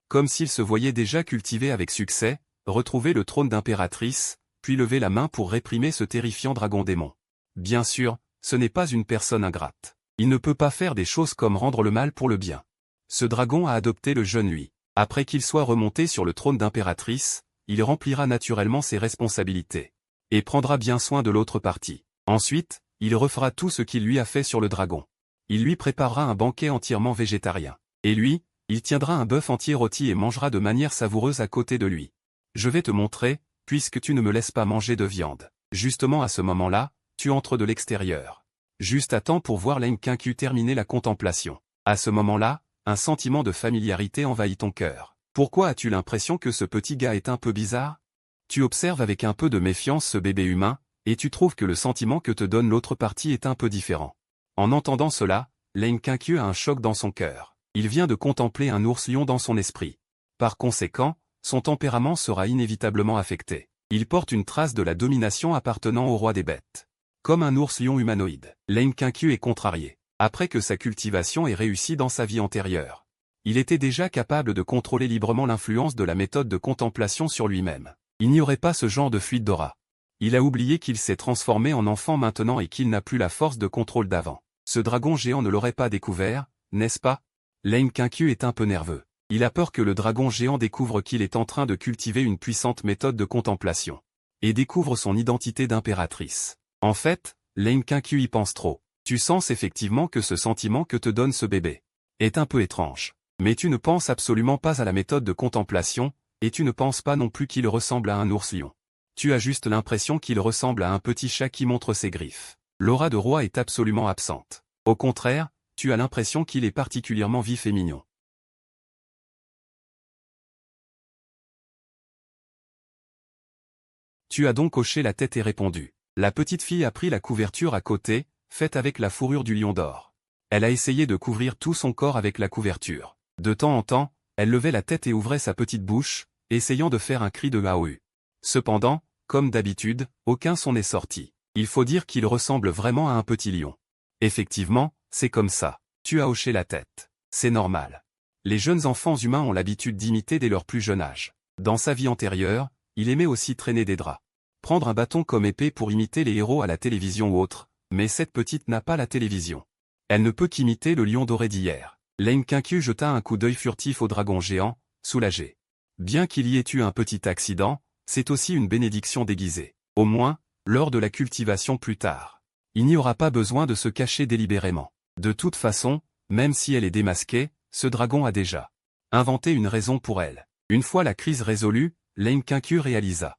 Comme s'il se voyait déjà cultiver avec succès, retrouver le trône d'impératrice, puis lever la main pour réprimer ce terrifiant dragon-démon. Bien sûr, ce n'est pas une personne ingrate. Il ne peut pas faire des choses comme rendre le mal pour le bien. Ce dragon a adopté le jeune lui. Après qu'il soit remonté sur le trône d'impératrice, il remplira naturellement ses responsabilités. Et prendra bien soin de l'autre partie. Ensuite, il refera tout ce qu'il lui a fait sur le dragon. Il lui préparera un banquet entièrement végétarien. Et lui, il tiendra un bœuf entier rôti et mangera de manière savoureuse à côté de lui. Je vais te montrer, puisque tu ne me laisses pas manger de viande. Justement à ce moment-là, tu entres de l'extérieur. Juste à temps pour voir Leng Qiu terminer la contemplation. À ce moment-là, un sentiment de familiarité envahit ton cœur. Pourquoi as-tu l'impression que ce petit gars est un peu bizarre? Tu observes avec un peu de méfiance ce bébé humain, et tu trouves que le sentiment que te donne l'autre partie est un peu différent. En entendant cela, Leng Qiu a un choc dans son cœur. Il vient de contempler un ours-lion dans son esprit. Par conséquent, son tempérament sera inévitablement affecté. Il porte une trace de la domination appartenant au roi des bêtes. Comme un ours-lion humanoïde, Leng Qiu est contrarié. Après que sa cultivation ait réussi dans sa vie antérieure. Il était déjà capable de contrôler librement l'influence de la méthode de contemplation sur lui-même. Il n'y aurait pas ce genre de fuite d'aura. Il a oublié qu'il s'est transformé en enfant maintenant et qu'il n'a plus la force de contrôle d'avant. Ce dragon géant ne l'aurait pas découvert, n'est-ce pas? Leng Qiu est un peu nerveux. Il a peur que le dragon géant découvre qu'il est en train de cultiver une puissante méthode de contemplation. Et découvre son identité d'impératrice. En fait, Leng Qiu y pense trop. Tu sens effectivement que ce sentiment que te donne ce bébé est un peu étrange. Mais tu ne penses absolument pas à la méthode de contemplation, et tu ne penses pas non plus qu'il ressemble à un ours-lion. Tu as juste l'impression qu'il ressemble à un petit chat qui montre ses griffes. L'aura de roi est absolument absente. Au contraire, tu as l'impression qu'il est particulièrement vif et mignon. Tu as donc hoché la tête et répondu. La petite fille a pris la couverture à côté, faite avec la fourrure du lion d'or. Elle a essayé de couvrir tout son corps avec la couverture. De temps en temps, elle levait la tête et ouvrait sa petite bouche, essayant de faire un cri de Aou. Cependant, comme d'habitude, aucun son n'est sorti. Il faut dire qu'il ressemble vraiment à un petit lion. Effectivement, c'est comme ça. Tu as hoché la tête. C'est normal. Les jeunes enfants humains ont l'habitude d'imiter dès leur plus jeune âge. Dans sa vie antérieure, il aimait aussi traîner des draps. Prendre un bâton comme épée pour imiter les héros à la télévision ou autre, mais cette petite n'a pas la télévision. Elle ne peut qu'imiter le lion doré d'hier. Lane Kinkyu jeta un coup d'œil furtif au dragon géant, soulagé. Bien qu'il y ait eu un petit accident, c'est aussi une bénédiction déguisée. Au moins, lors de la cultivation plus tard. Il n'y aura pas besoin de se cacher délibérément. De toute façon, même si elle est démasquée, ce dragon a déjà inventé une raison pour elle. Une fois la crise résolue, Lane Kinkyu réalisa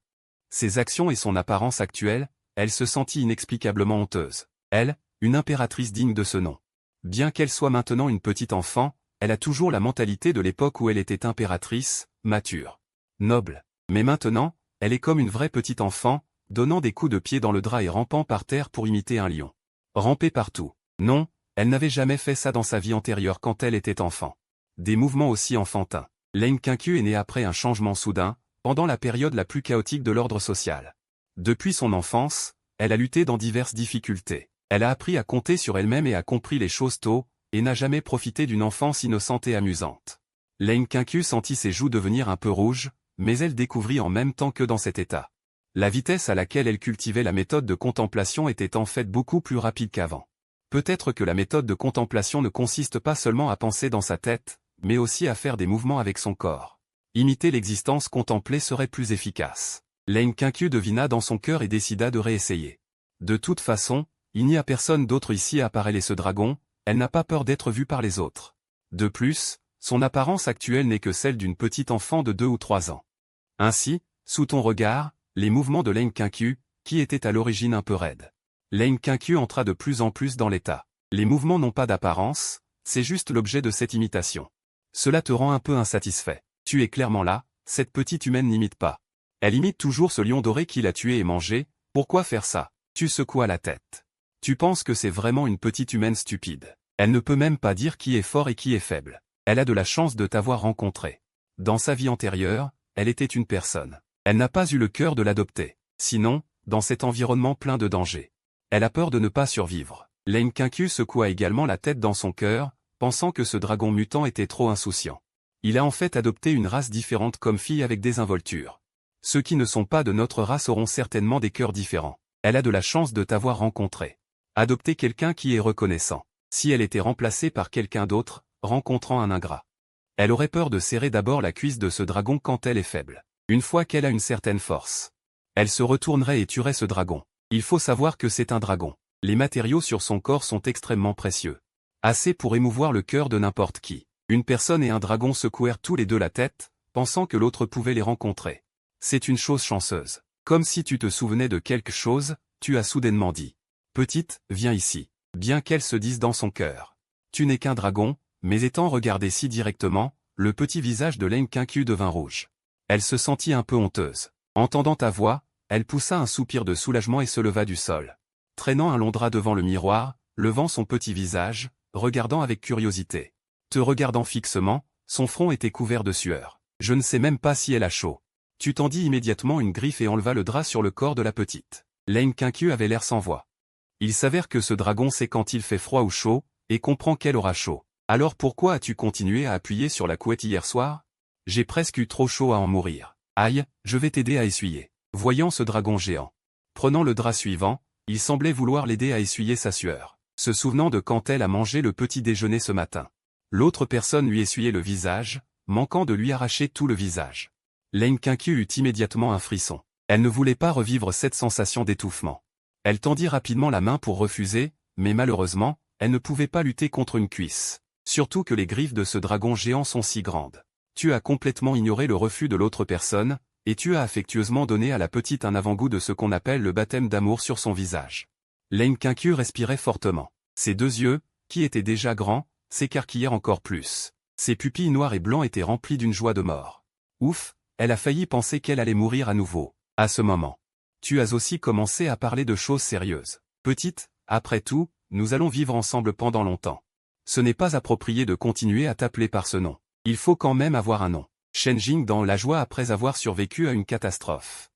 ses actions et son apparence actuelle, elle se sentit inexplicablement honteuse. Elle, une impératrice digne de ce nom. Bien qu'elle soit maintenant une petite enfant, elle a toujours la mentalité de l'époque où elle était impératrice, mature, noble. Mais maintenant, elle est comme une vraie petite enfant, donnant des coups de pied dans le drap et rampant par terre pour imiter un lion. Ramper partout. Non, elle n'avait jamais fait ça dans sa vie antérieure quand elle était enfant. Des mouvements aussi enfantins. Lane Kinkyu est née après un changement soudain, pendant la période la plus chaotique de l'ordre social. Depuis son enfance, elle a lutté dans diverses difficultés. Elle a appris à compter sur elle-même et a compris les choses tôt, et n'a jamais profité d'une enfance innocente et amusante. Lane Kinkyu sentit ses joues devenir un peu rouges, mais elle découvrit en même temps que dans cet état. La vitesse à laquelle elle cultivait la méthode de contemplation était en fait beaucoup plus rapide qu'avant. Peut-être que la méthode de contemplation ne consiste pas seulement à penser dans sa tête, mais aussi à faire des mouvements avec son corps. Imiter l'existence contemplée serait plus efficace. Lane Kinkyu devina dans son cœur et décida de réessayer. De toute façon, il n'y a personne d'autre ici à part elle et ce dragon, elle n'a pas peur d'être vue par les autres. De plus, son apparence actuelle n'est que celle d'une petite enfant de 2 ou 3 ans. Ainsi, sous ton regard, les mouvements de Lane Kinkyu, qui étaient à l'origine un peu raides. Lane Kinkyu entra de plus en plus dans l'état. Les mouvements n'ont pas d'apparence, c'est juste l'objet de cette imitation. Cela te rend un peu insatisfait. Tu es clairement là, cette petite humaine n'imite pas. Elle imite toujours ce lion doré qui l'a tué et mangé, pourquoi faire ça? Tu secouas la tête. Tu penses que c'est vraiment une petite humaine stupide. Elle ne peut même pas dire qui est fort et qui est faible. Elle a de la chance de t'avoir rencontré. Dans sa vie antérieure, elle était une personne. Elle n'a pas eu le cœur de l'adopter. Sinon, dans cet environnement plein de dangers, elle a peur de ne pas survivre. Lane Kinkyu secoua également la tête dans son cœur, pensant que ce dragon mutant était trop insouciant. Il a en fait adopté une race différente comme fille avec désinvolture. Ceux qui ne sont pas de notre race auront certainement des cœurs différents. Elle a de la chance de t'avoir rencontré. Adopter quelqu'un qui est reconnaissant. Si elle était remplacée par quelqu'un d'autre, rencontrant un ingrat, elle aurait peur de serrer d'abord la cuisse de ce dragon quand elle est faible. Une fois qu'elle a une certaine force, elle se retournerait et tuerait ce dragon. Il faut savoir que c'est un dragon. Les matériaux sur son corps sont extrêmement précieux. Assez pour émouvoir le cœur de n'importe qui. Une personne et un dragon secouèrent tous les deux la tête, pensant que l'autre pouvait les rencontrer. C'est une chose chanceuse. Comme si tu te souvenais de quelque chose, tu as soudainement dit. Petite, viens ici. Bien qu'elle se dise dans son cœur. Tu n'es qu'un dragon, mais étant regardé si directement, le petit visage de Lane Kinkyu devint rouge. Elle se sentit un peu honteuse. Entendant ta voix, elle poussa un soupir de soulagement et se leva du sol. Traînant un long drap devant le miroir, levant son petit visage, regardant avec curiosité. Te regardant fixement, son front était couvert de sueur. Je ne sais même pas si elle a chaud. Tu tendis immédiatement une griffe et enleva le drap sur le corps de la petite. Lane Kinkyu avait l'air sans voix. Il s'avère que ce dragon sait quand il fait froid ou chaud, et comprend qu'elle aura chaud. Alors pourquoi as-tu continué à appuyer sur la couette hier soir? J'ai presque eu trop chaud à en mourir. Aïe, je vais t'aider à essuyer. Voyant ce dragon géant. Prenant le drap suivant, il semblait vouloir l'aider à essuyer sa sueur, se souvenant de quand elle a mangé le petit déjeuner ce matin. L'autre personne lui essuyait le visage, manquant de lui arracher tout le visage. Lane Kinkyu eut immédiatement un frisson. Elle ne voulait pas revivre cette sensation d'étouffement. Elle tendit rapidement la main pour refuser, mais malheureusement, elle ne pouvait pas lutter contre une cuisse. Surtout que les griffes de ce dragon géant sont si grandes. Tu as complètement ignoré le refus de l'autre personne, et tu as affectueusement donné à la petite un avant-goût de ce qu'on appelle le baptême d'amour sur son visage. Lane Kinkyu respirait fortement. Ses deux yeux, qui étaient déjà grands, s'écarquillèrent encore plus. Ses pupilles noires et blancs étaient remplies d'une joie de mort. Ouf, elle a failli penser qu'elle allait mourir à nouveau. À ce moment, tu as aussi commencé à parler de choses sérieuses. Petite, après tout, nous allons vivre ensemble pendant longtemps. Ce n'est pas approprié de continuer à t'appeler par ce nom. Il faut quand même avoir un nom. Shenjing dans la joie après avoir survécu à une catastrophe.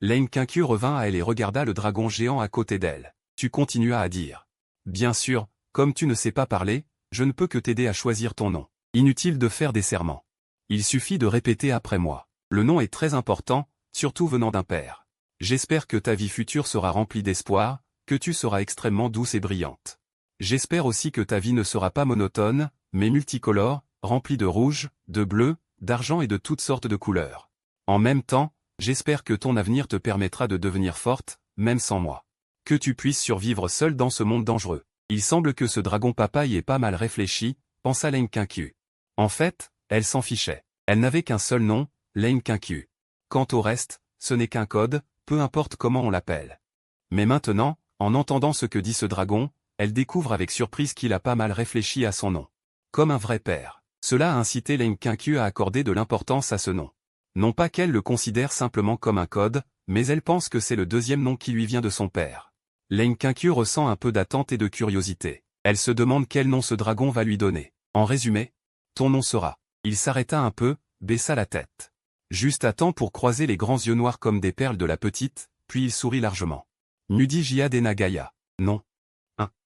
Lane Kinkyu revint à elle et regarda le dragon géant à côté d'elle. Tu continuas à dire. Bien sûr, comme tu ne sais pas parler, je ne peux que t'aider à choisir ton nom. Inutile de faire des serments. Il suffit de répéter après moi. Le nom est très important, surtout venant d'un père. J'espère que ta vie future sera remplie d'espoir, que tu seras extrêmement douce et brillante. J'espère aussi que ta vie ne sera pas monotone, mais multicolore, remplie de rouge, de bleu, d'argent et de toutes sortes de couleurs. En même temps, j'espère que ton avenir te permettra de devenir forte, même sans moi. Que tu puisses survivre seule dans ce monde dangereux. Il semble que ce dragon papa y ait pas mal réfléchi, pensa Lane Kinkyu. En fait, elle s'en fichait. Elle n'avait qu'un seul nom, Lane Kinkyu. Quant au reste, ce n'est qu'un code, peu importe comment on l'appelle. Mais maintenant, en entendant ce que dit ce dragon, elle découvre avec surprise qu'il a pas mal réfléchi à son nom. Comme un vrai père. Cela a incité Lane Kinkyu à accorder de l'importance à ce nom. Non pas qu'elle le considère simplement comme un code, mais elle pense que c'est le deuxième nom qui lui vient de son père. Lane Kinkyu ressent un peu d'attente et de curiosité. Elle se demande quel nom ce dragon va lui donner. En résumé, ton nom sera. Il s'arrêta un peu, baissa la tête. Juste à temps pour croiser les grands yeux noirs comme des perles de la petite, puis il sourit largement. Nudi Jia Denagaya. Non.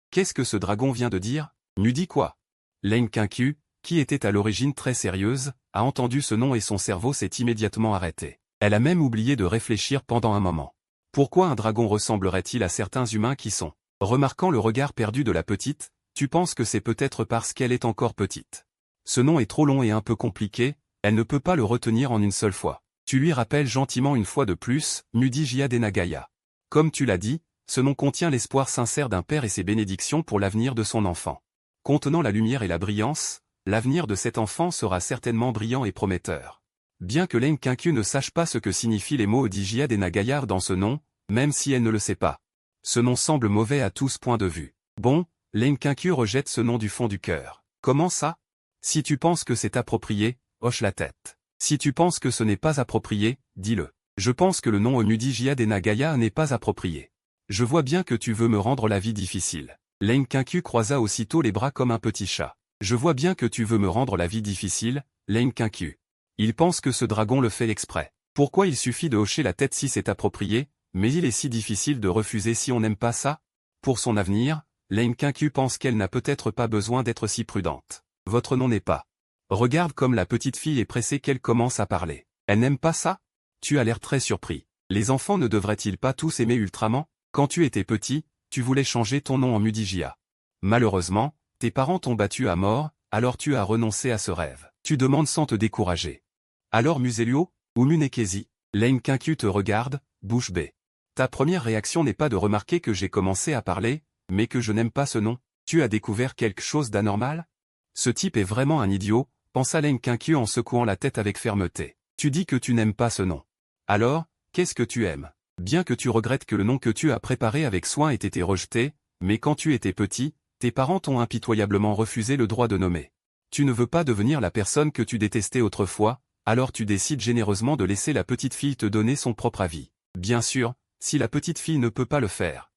Qu'est-ce que ce dragon vient de dire? Nudi quoi? Lane Kinkyu, qui était à l'origine très sérieuse, a entendu ce nom et son cerveau s'est immédiatement arrêté. Elle a même oublié de réfléchir pendant un moment. Pourquoi un dragon ressemblerait-il à certains humains qui sont? Remarquant le regard perdu de la petite, tu penses que c'est peut-être parce qu'elle est encore petite. Ce nom est trop long et un peu compliqué, elle ne peut pas le retenir en une seule fois. Tu lui rappelles gentiment une fois de plus, Nudi Jia Denagaya. Comme tu l'as dit, ce nom contient l'espoir sincère d'un père et ses bénédictions pour l'avenir de son enfant. Contenant la lumière et la brillance, l'avenir de cet enfant sera certainement brillant et prometteur. Bien que Lane Kinkyu ne sache pas ce que signifient les mots Dijia Denagaya dans ce nom, même si elle ne le sait pas. Ce nom semble mauvais à tous points de vue. Bon, Lane Kinkyu rejette ce nom du fond du cœur. Comment ça? Si tu penses que c'est approprié, hoche la tête. Si tu penses que ce n'est pas approprié, dis-le. Je pense que le nom Onudijia Denagaya n'est pas approprié. Je vois bien que tu veux me rendre la vie difficile. Lane Kinkyu croisa aussitôt les bras comme un petit chat. Je vois bien que tu veux me rendre la vie difficile, Lane Kinkyu. Il pense que ce dragon le fait exprès. Pourquoi il suffit de hocher la tête si c'est approprié, mais il est si difficile de refuser si on n'aime pas ça? Pour son avenir, Lane Kinkyu pense qu'elle n'a peut-être pas besoin d'être si prudente. Votre nom n'est pas. Regarde comme la petite fille est pressée qu'elle commence à parler. Elle n'aime pas ça? Tu as l'air très surpris. Les enfants ne devraient-ils pas tous aimer Ultraman? Quand tu étais petit, tu voulais changer ton nom en Mudijia. Malheureusement, tes parents t'ont battu à mort, alors tu as renoncé à ce rêve. Tu demandes sans te décourager. Alors Muselio, ou Munekezi, Lane Kinkyu te regarde, bouche bée. Ta première réaction n'est pas de remarquer que j'ai commencé à parler, mais que je n'aime pas ce nom. Tu as découvert quelque chose d'anormal? Ce type est vraiment un idiot, pensa Lane Kinkyu en secouant la tête avec fermeté. Tu dis que tu n'aimes pas ce nom. Alors, qu'est-ce que tu aimes? Bien que tu regrettes que le nom que tu as préparé avec soin ait été rejeté, mais quand tu étais petit, tes parents t'ont impitoyablement refusé le droit de nommer. Tu ne veux pas devenir la personne que tu détestais autrefois, alors tu décides généreusement de laisser la petite fille te donner son propre avis. Bien sûr, si la petite fille ne peut pas le faire.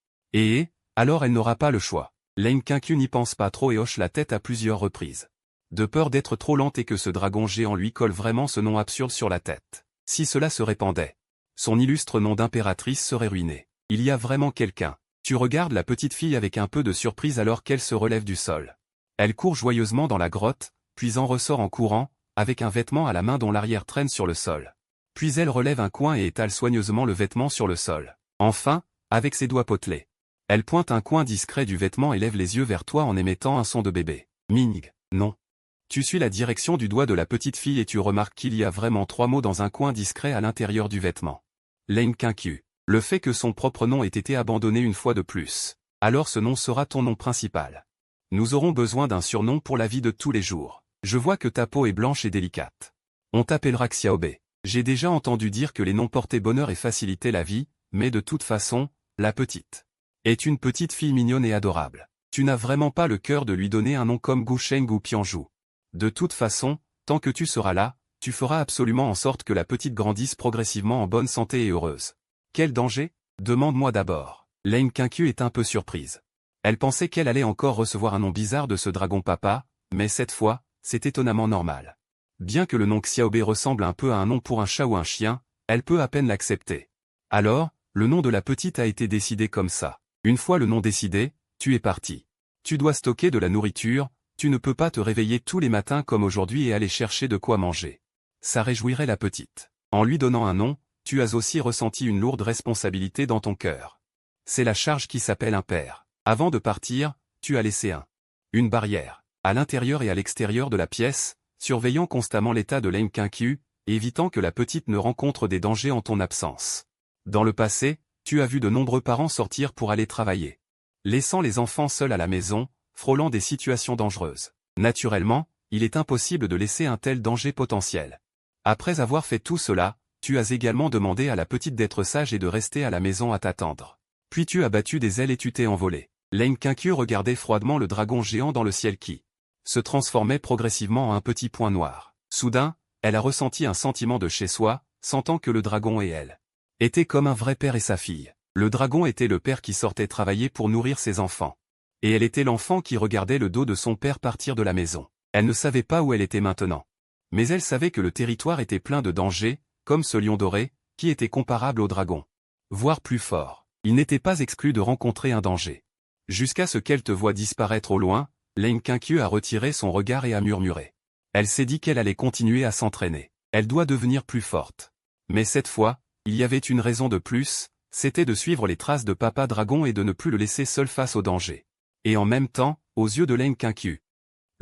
Alors elle n'aura pas le choix. Lane Kinkyu n'y pense pas trop et hoche la tête à plusieurs reprises. De peur d'être trop lente et que ce dragon géant lui colle vraiment ce nom absurde sur la tête. Si cela se répandait, son illustre nom d'impératrice serait ruiné. Il y a vraiment quelqu'un. Tu regardes la petite fille avec un peu de surprise alors qu'elle se relève du sol. Elle court joyeusement dans la grotte, puis en ressort en courant, avec un vêtement à la main dont l'arrière traîne sur le sol. Puis elle relève un coin et étale soigneusement le vêtement sur le sol. Enfin, avec ses doigts potelés, elle pointe un coin discret du vêtement et lève les yeux vers toi en émettant un son de bébé. Ming, non. Tu suis la direction du doigt de la petite fille et tu remarques qu'il y a vraiment 3 mots dans un coin discret à l'intérieur du vêtement. Lane Kinkyu. Le fait que son propre nom ait été abandonné une fois de plus. Alors ce nom sera ton nom principal. Nous aurons besoin d'un surnom pour la vie de tous les jours. Je vois que ta peau est blanche et délicate. On t'appellera Xiaobe. J'ai déjà entendu dire que les noms portaient bonheur et facilitaient la vie, mais de toute façon, la petite est une petite fille mignonne et adorable. Tu n'as vraiment pas le cœur de lui donner un nom comme Gusheng ou Pianju. De toute façon, tant que tu seras là, tu feras absolument en sorte que la petite grandisse progressivement en bonne santé et heureuse. Quel danger? Demande-moi d'abord. Lane Kinkyu est un peu surprise. Elle pensait qu'elle allait encore recevoir un nom bizarre de ce dragon papa, mais cette fois, c'est étonnamment normal. Bien que le nom Xiaobe ressemble un peu à un nom pour un chat ou un chien, elle peut à peine l'accepter. Alors, le nom de la petite a été décidé comme ça. Une fois le nom décidé, tu es parti. Tu dois stocker de la nourriture, tu ne peux pas te réveiller tous les matins comme aujourd'hui et aller chercher de quoi manger. Ça réjouirait la petite. En lui donnant un nom, tu as aussi ressenti une lourde responsabilité dans ton cœur. C'est la charge qui s'appelle un père. Avant de partir, tu as laissé une barrière, à l'intérieur et à l'extérieur de la pièce, surveillant constamment l'état de l'Enkinkyu, et évitant que la petite ne rencontre des dangers en ton absence. Dans le passé, tu as vu de nombreux parents sortir pour aller travailler, laissant les enfants seuls à la maison, frôlant des situations dangereuses. Naturellement, il est impossible de laisser un tel danger potentiel. Après avoir fait tout cela, tu as également demandé à la petite d'être sage et de rester à la maison à t'attendre. Puis tu as battu des ailes et tu t'es envolé. L'Enkinkyu regardait froidement le dragon géant dans le ciel qui se transformait progressivement en un petit point noir. Soudain, elle a ressenti un sentiment de chez soi, sentant que le dragon et elle étaient comme un vrai père et sa fille. Le dragon était le père qui sortait travailler pour nourrir ses enfants. Et elle était l'enfant qui regardait le dos de son père partir de la maison. Elle ne savait pas où elle était maintenant. Mais elle savait que le territoire était plein de dangers, comme ce lion doré, qui était comparable au dragon. Voire plus fort. Il n'était pas exclu de rencontrer un danger. Jusqu'à ce qu'elle te voie disparaître au loin, l'Enkinkyu a retiré son regard et a murmuré. Elle s'est dit qu'elle allait continuer à s'entraîner. Elle doit devenir plus forte. Mais cette fois, il y avait une raison de plus, c'était de suivre les traces de Papa Dragon et de ne plus le laisser seul face au danger. Et en même temps, aux yeux de l'Enkinkyu,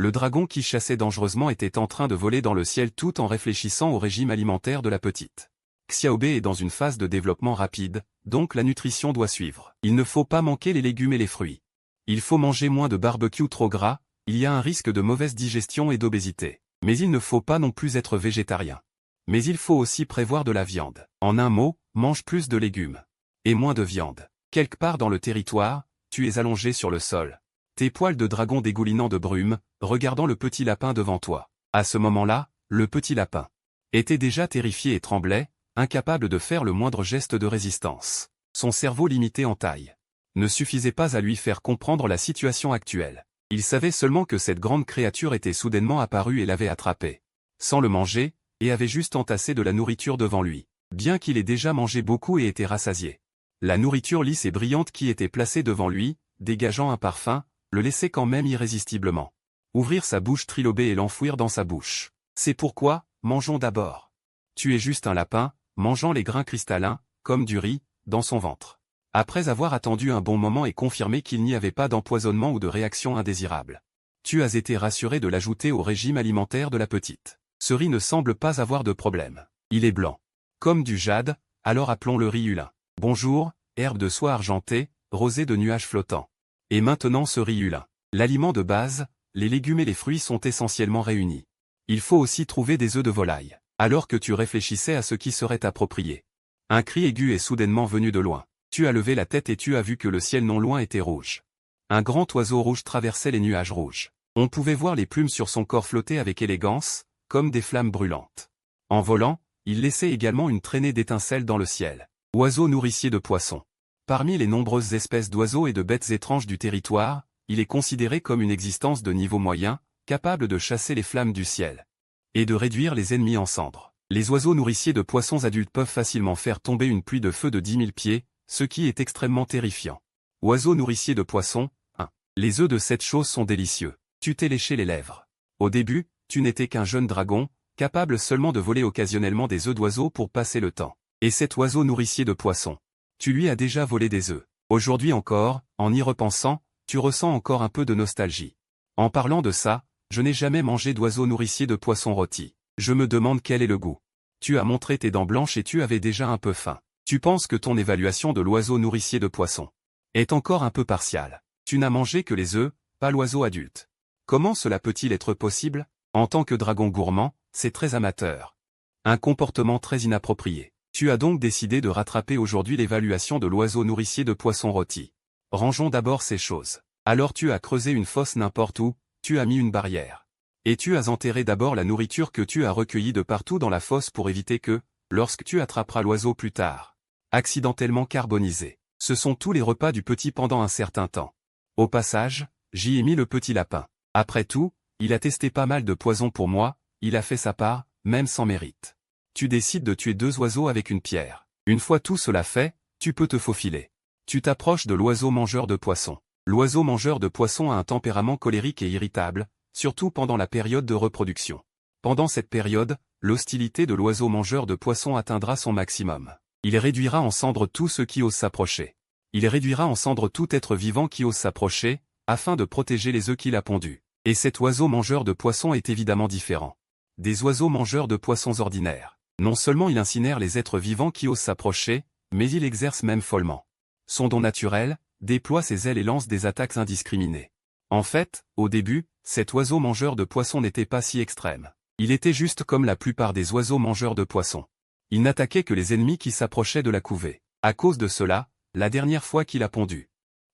le dragon qui chassait dangereusement était en train de voler dans le ciel tout en réfléchissant au régime alimentaire de la petite. Xiaobe est dans une phase de développement rapide, donc la nutrition doit suivre. Il ne faut pas manquer les légumes et les fruits. Il faut manger moins de barbecue trop gras, il y a un risque de mauvaise digestion et d'obésité. Mais il ne faut pas non plus être végétarien. Mais il faut aussi prévoir de la viande. En un mot, mange plus de légumes. Et moins de viande. Quelque part dans le territoire, tu es allongé sur le sol. Tes poils de dragon dégoulinant de brume, regardant le petit lapin devant toi. À ce moment-là, le petit lapin était déjà terrifié et tremblait, incapable de faire le moindre geste de résistance. Son cerveau limité en taille ne suffisait pas à lui faire comprendre la situation actuelle. Il savait seulement que cette grande créature était soudainement apparue et l'avait attrapé, sans le manger, et avait juste entassé de la nourriture devant lui, bien qu'il ait déjà mangé beaucoup et était rassasié. La nourriture lisse et brillante qui était placée devant lui, dégageant un parfum, le laissait quand même irrésistiblement ouvrir sa bouche trilobée et l'enfouir dans sa bouche. C'est pourquoi, mangeons d'abord. Tu es juste un lapin, mangeant les grains cristallins, comme du riz, dans son ventre. Après avoir attendu un bon moment et confirmé qu'il n'y avait pas d'empoisonnement ou de réaction indésirable, tu as été rassuré de l'ajouter au régime alimentaire de la petite. Ce riz ne semble pas avoir de problème. Il est blanc. Comme du jade, alors appelons-le riz hulin. Bonjour, herbe de soie argentée, rosée de nuages flottants. Et maintenant ce riz hulin. L'aliment de base, les légumes et les fruits sont essentiellement réunis. Il faut aussi trouver des œufs de volaille. Alors que tu réfléchissais à ce qui serait approprié, un cri aigu est soudainement venu de loin. Tu as levé la tête et tu as vu que le ciel non loin était rouge. Un grand oiseau rouge traversait les nuages rouges. On pouvait voir les plumes sur son corps flotter avec élégance, comme des flammes brûlantes. En volant, il laissait également une traînée d'étincelles dans le ciel. Oiseau nourricier de poissons. Parmi les nombreuses espèces d'oiseaux et de bêtes étranges du territoire, il est considéré comme une existence de niveau moyen, capable de chasser les flammes du ciel et de réduire les ennemis en cendres. Les oiseaux nourriciers de poissons adultes peuvent facilement faire tomber une pluie de feu de 10 000 pieds, ce qui est extrêmement terrifiant. Oiseaux nourriciers de poissons, 1. Les œufs de cette chose sont délicieux. Tu t'es léché les lèvres. Au début, tu n'étais qu'un jeune dragon, capable seulement de voler occasionnellement des œufs d'oiseaux pour passer le temps. Et cet oiseau nourricier de poissons, tu lui as déjà volé des œufs. Aujourd'hui encore, en y repensant, tu ressens encore un peu de nostalgie. En parlant de ça, je n'ai jamais mangé d'oiseau nourricier de poisson rôti. Je me demande quel est le goût. Tu as montré tes dents blanches et tu avais déjà un peu faim. Tu penses que ton évaluation de l'oiseau nourricier de poisson est encore un peu partiale. Tu n'as mangé que les œufs, pas l'oiseau adulte. Comment cela peut-il être possible? En tant que dragon gourmand, c'est très amateur. Un comportement très inapproprié. Tu as donc décidé de rattraper aujourd'hui l'évaluation de l'oiseau nourricier de poisson rôti. Rangeons d'abord ces choses. Alors tu as creusé une fosse n'importe où, tu as mis une barrière. Et tu as enterré d'abord la nourriture que tu as recueillie de partout dans la fosse pour éviter que, lorsque tu attraperas l'oiseau plus tard, accidentellement carbonisé. Ce sont tous les repas du petit pendant un certain temps. Au passage, j'y ai mis le petit lapin. Après tout, il a testé pas mal de poisons pour moi, il a fait sa part, même sans mérite. Tu décides de tuer 2 oiseaux avec une pierre. Une fois tout cela fait, tu peux te faufiler. Tu t'approches de l'oiseau mangeur de poissons. L'oiseau mangeur de poissons a un tempérament colérique et irritable, surtout pendant la période de reproduction. Pendant cette période, l'hostilité de l'oiseau mangeur de poissons atteindra son maximum. Il réduira en cendres tout ce qui ose s'approcher. Il réduira en cendres tout être vivant qui ose s'approcher, afin de protéger les œufs qu'il a pondus. Et cet oiseau mangeur de poissons est évidemment différent des oiseaux mangeurs de poissons ordinaires. Non seulement il incinère les êtres vivants qui osent s'approcher, mais il exerce même follement son don naturel, déploie ses ailes et lance des attaques indiscriminées. En fait, au début, cet oiseau mangeur de poissons n'était pas si extrême. Il était juste comme la plupart des oiseaux mangeurs de poissons. Il n'attaquait que les ennemis qui s'approchaient de la couvée. À cause de cela, la dernière fois qu'il a pondu,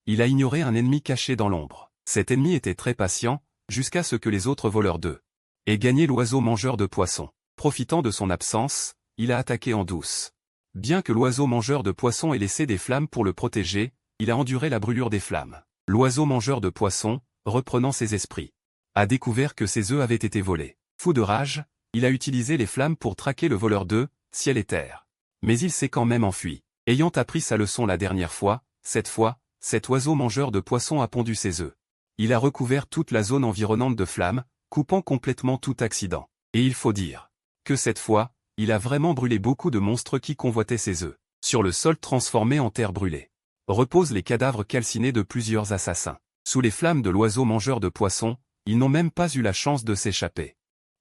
il a ignoré un ennemi caché dans l'ombre. Cet ennemi était très patient, jusqu'à ce que les autres voleurs d'œufs aient gagné l'oiseau mangeur de poissons. Profitant de son absence, il a attaqué en douce. Bien que l'oiseau mangeur de poissons ait laissé des flammes pour le protéger, il a enduré la brûlure des flammes. L'oiseau mangeur de poissons, reprenant ses esprits, a découvert que ses œufs avaient été volés. Fou de rage, il a utilisé les flammes pour traquer le voleur d'œufs, ciel et terre. Mais il s'est quand même enfui. Ayant appris sa leçon la dernière fois, cette fois, cet oiseau mangeur de poissons a pondu ses œufs. Il a recouvert toute la zone environnante de flammes, coupant complètement tout accident. Et il faut dire que cette fois, il a vraiment brûlé beaucoup de monstres qui convoitaient ses œufs. Sur le sol transformé en terre brûlée, reposent les cadavres calcinés de plusieurs assassins. Sous les flammes de l'oiseau mangeur de poissons, ils n'ont même pas eu la chance de s'échapper.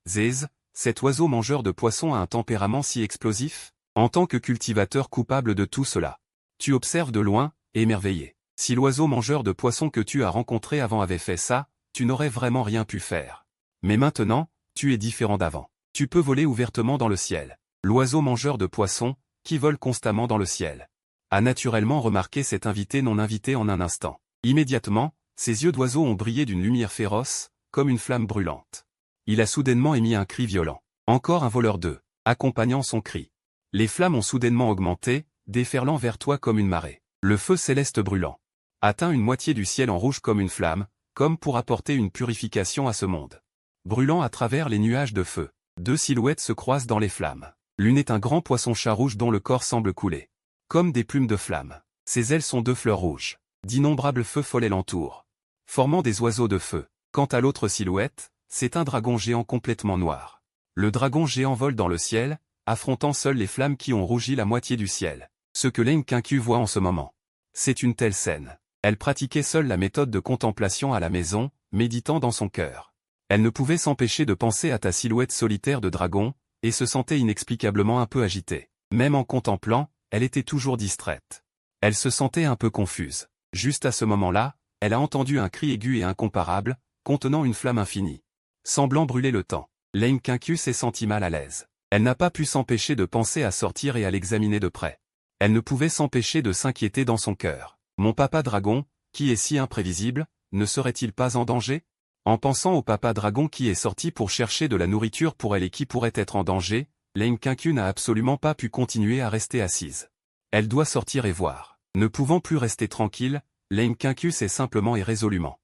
Zez, cet oiseau mangeur de poissons a un tempérament si explosif? En tant que cultivateur coupable de tout cela, tu observes de loin, émerveillé. Si l'oiseau mangeur de poissons que tu as rencontré avant avait fait ça, tu n'aurais vraiment rien pu faire. Mais maintenant, tu es différent d'avant. Tu peux voler ouvertement dans le ciel. L'oiseau mangeur de poissons, qui vole constamment dans le ciel, a naturellement remarqué cet invité non invité en un instant. Immédiatement, ses yeux d'oiseau ont brillé d'une lumière féroce, comme une flamme brûlante. Il a soudainement émis un cri violent. Encore un voleur d'œufs, accompagnant son cri. Les flammes ont soudainement augmenté, déferlant vers toi comme une marée. Le feu céleste brûlant atteint une moitié du ciel en rouge comme une flamme, comme pour apporter une purification à ce monde. Brûlant à travers les nuages de feu, deux silhouettes se croisent dans les flammes. L'une est un grand poisson-chat rouge dont le corps semble couler comme des plumes de flammes. Ses ailes sont deux fleurs rouges. D'innombrables feux follets l'entourent, formant des oiseaux de feu. Quant à l'autre silhouette, c'est un dragon géant complètement noir. Le dragon géant vole dans le ciel, affrontant seul les flammes qui ont rougi la moitié du ciel. Ce que Leng Qingqiu voit en ce moment, c'est une telle scène. Elle pratiquait seule la méthode de contemplation à la maison, méditant dans son cœur. Elle ne pouvait s'empêcher de penser à ta silhouette solitaire de dragon, et se sentait inexplicablement un peu agitée. Même en contemplant, elle était toujours distraite. Elle se sentait un peu confuse. Juste à ce moment-là, elle a entendu un cri aigu et incomparable, contenant une flamme infinie, semblant brûler le temps. Leng Qingqiu s'est sentie mal à l'aise. Elle n'a pas pu s'empêcher de penser à sortir et à l'examiner de près. Elle ne pouvait s'empêcher de s'inquiéter dans son cœur. Mon papa dragon, qui est si imprévisible, ne serait-il pas en danger? En pensant au papa dragon qui est sorti pour chercher de la nourriture pour elle et qui pourrait être en danger, Leng Qingqiu n'a absolument pas pu continuer à rester assise. Elle doit sortir et voir. Ne pouvant plus rester tranquille, Leng Qingqiu s'est simplement et résolument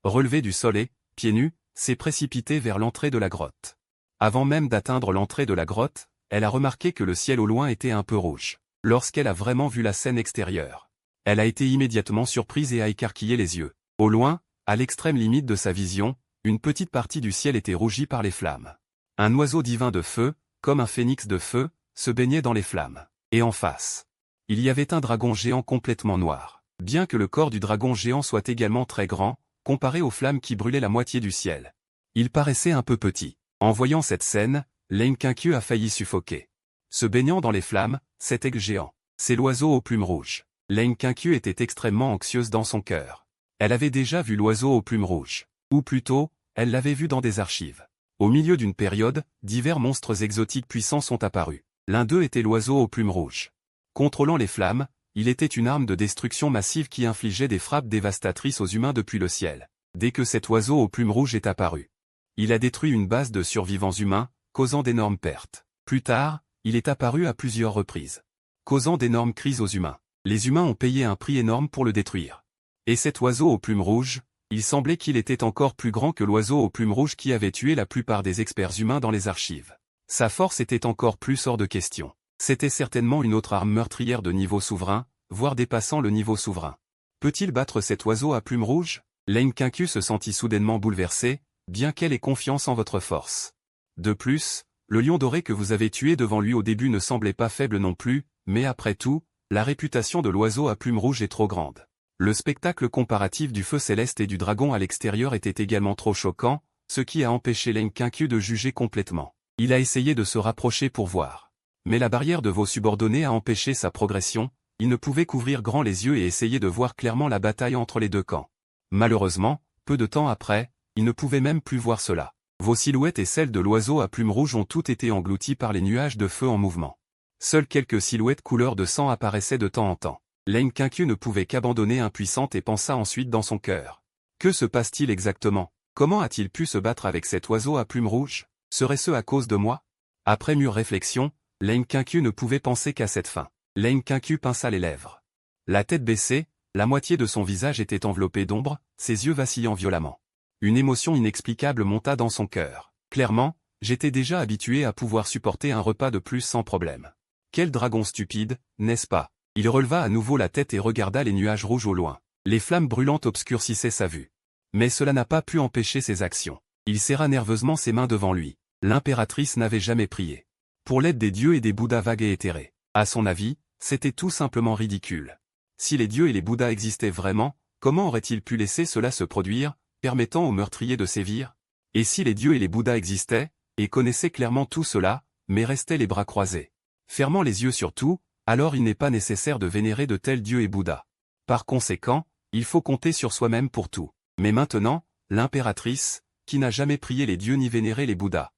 relevé du sol et, pieds nus, s'est précipitée vers l'entrée de la grotte. Avant même d'atteindre l'entrée de la grotte, elle a remarqué que le ciel au loin était un peu rouge. Lorsqu'elle a vraiment vu la scène extérieure, elle a été immédiatement surprise et a écarquillé les yeux. Au loin, à l'extrême limite de sa vision, une petite partie du ciel était rougie par les flammes. Un oiseau divin de feu, comme un phénix de feu, se baignait dans les flammes. Et en face, il y avait un dragon géant complètement noir. Bien que le corps du dragon géant soit également très grand, comparé aux flammes qui brûlaient la moitié du ciel, il paraissait un peu petit. En voyant cette scène, Leng Qingqiu a failli suffoquer. Se baignant dans les flammes, cet aigle géant, c'est l'oiseau aux plumes rouges. Leng Qingqiu était extrêmement anxieuse dans son cœur. Elle avait déjà vu l'oiseau aux plumes rouges. Ou plutôt, elle l'avait vu dans des archives. Au milieu d'une période, divers monstres exotiques puissants sont apparus. L'un d'eux était l'oiseau aux plumes rouges. Contrôlant les flammes, il était une arme de destruction massive qui infligeait des frappes dévastatrices aux humains depuis le ciel. Dès que cet oiseau aux plumes rouges est apparu, il a détruit une base de survivants humains, causant d'énormes pertes. Plus tard, il est apparu à plusieurs reprises, causant d'énormes crises aux humains. Les humains ont payé un prix énorme pour le détruire. Et cet oiseau aux plumes rouges, il semblait qu'il était encore plus grand que l'oiseau aux plumes rouges qui avait tué la plupart des experts humains dans les archives. Sa force était encore plus hors de question. C'était certainement une autre arme meurtrière de niveau souverain, voire dépassant le niveau souverain. Peut-il battre cet oiseau à plumes rouges? Leng Qingqiu se sentit soudainement bouleversée, bien qu'elle ait confiance en votre force. De plus, le lion doré que vous avez tué devant lui au début ne semblait pas faible non plus, mais après tout, la réputation de l'oiseau à plumes rouges est trop grande. Le spectacle comparatif du feu céleste et du dragon à l'extérieur était également trop choquant, ce qui a empêché Leng Qingqiu de juger complètement. Il a essayé de se rapprocher pour voir. Mais la barrière de vos subordonnés a empêché sa progression, il ne pouvait qu'ouvrir grand les yeux et essayer de voir clairement la bataille entre les deux camps. Malheureusement, peu de temps après, il ne pouvait même plus voir cela. Vos silhouettes et celles de l'oiseau à plumes rouges ont toutes été englouties par les nuages de feu en mouvement. Seules quelques silhouettes couleur de sang apparaissaient de temps en temps. Leng Qingqiu ne pouvait qu'abandonner impuissante et pensa ensuite dans son cœur. Que se passe-t-il exactement? Comment a-t-il pu se battre avec cet oiseau à plumes rouges? Serait-ce à cause de moi? Après mûre réflexion, Leng Qingqiu ne pouvait penser qu'à cette fin. Leng Qingqiu pinça les lèvres. La tête baissée, la moitié de son visage était enveloppée d'ombre, ses yeux vacillant violemment. Une émotion inexplicable monta dans son cœur. Clairement, j'étais déjà habitué à pouvoir supporter un repas de plus sans problème. Quel dragon stupide, n'est-ce pas? Il releva à nouveau la tête et regarda les nuages rouges au loin. Les flammes brûlantes obscurcissaient sa vue. Mais cela n'a pas pu empêcher ses actions. Il serra nerveusement ses mains devant lui. L'impératrice n'avait jamais prié pour l'aide des dieux et des bouddhas vagues et éthérés. À son avis, c'était tout simplement ridicule. Si les dieux et les bouddhas existaient vraiment, comment auraient-ils pu laisser cela se produire, permettant aux meurtriers de sévir? Et si les dieux et les bouddhas existaient, et connaissaient clairement tout cela, mais restaient les bras croisés, fermant les yeux sur tout, alors il n'est pas nécessaire de vénérer de tels dieux et bouddhas. Par conséquent, il faut compter sur soi-même pour tout. Mais maintenant, l'impératrice, qui n'a jamais prié les dieux ni vénéré les bouddhas.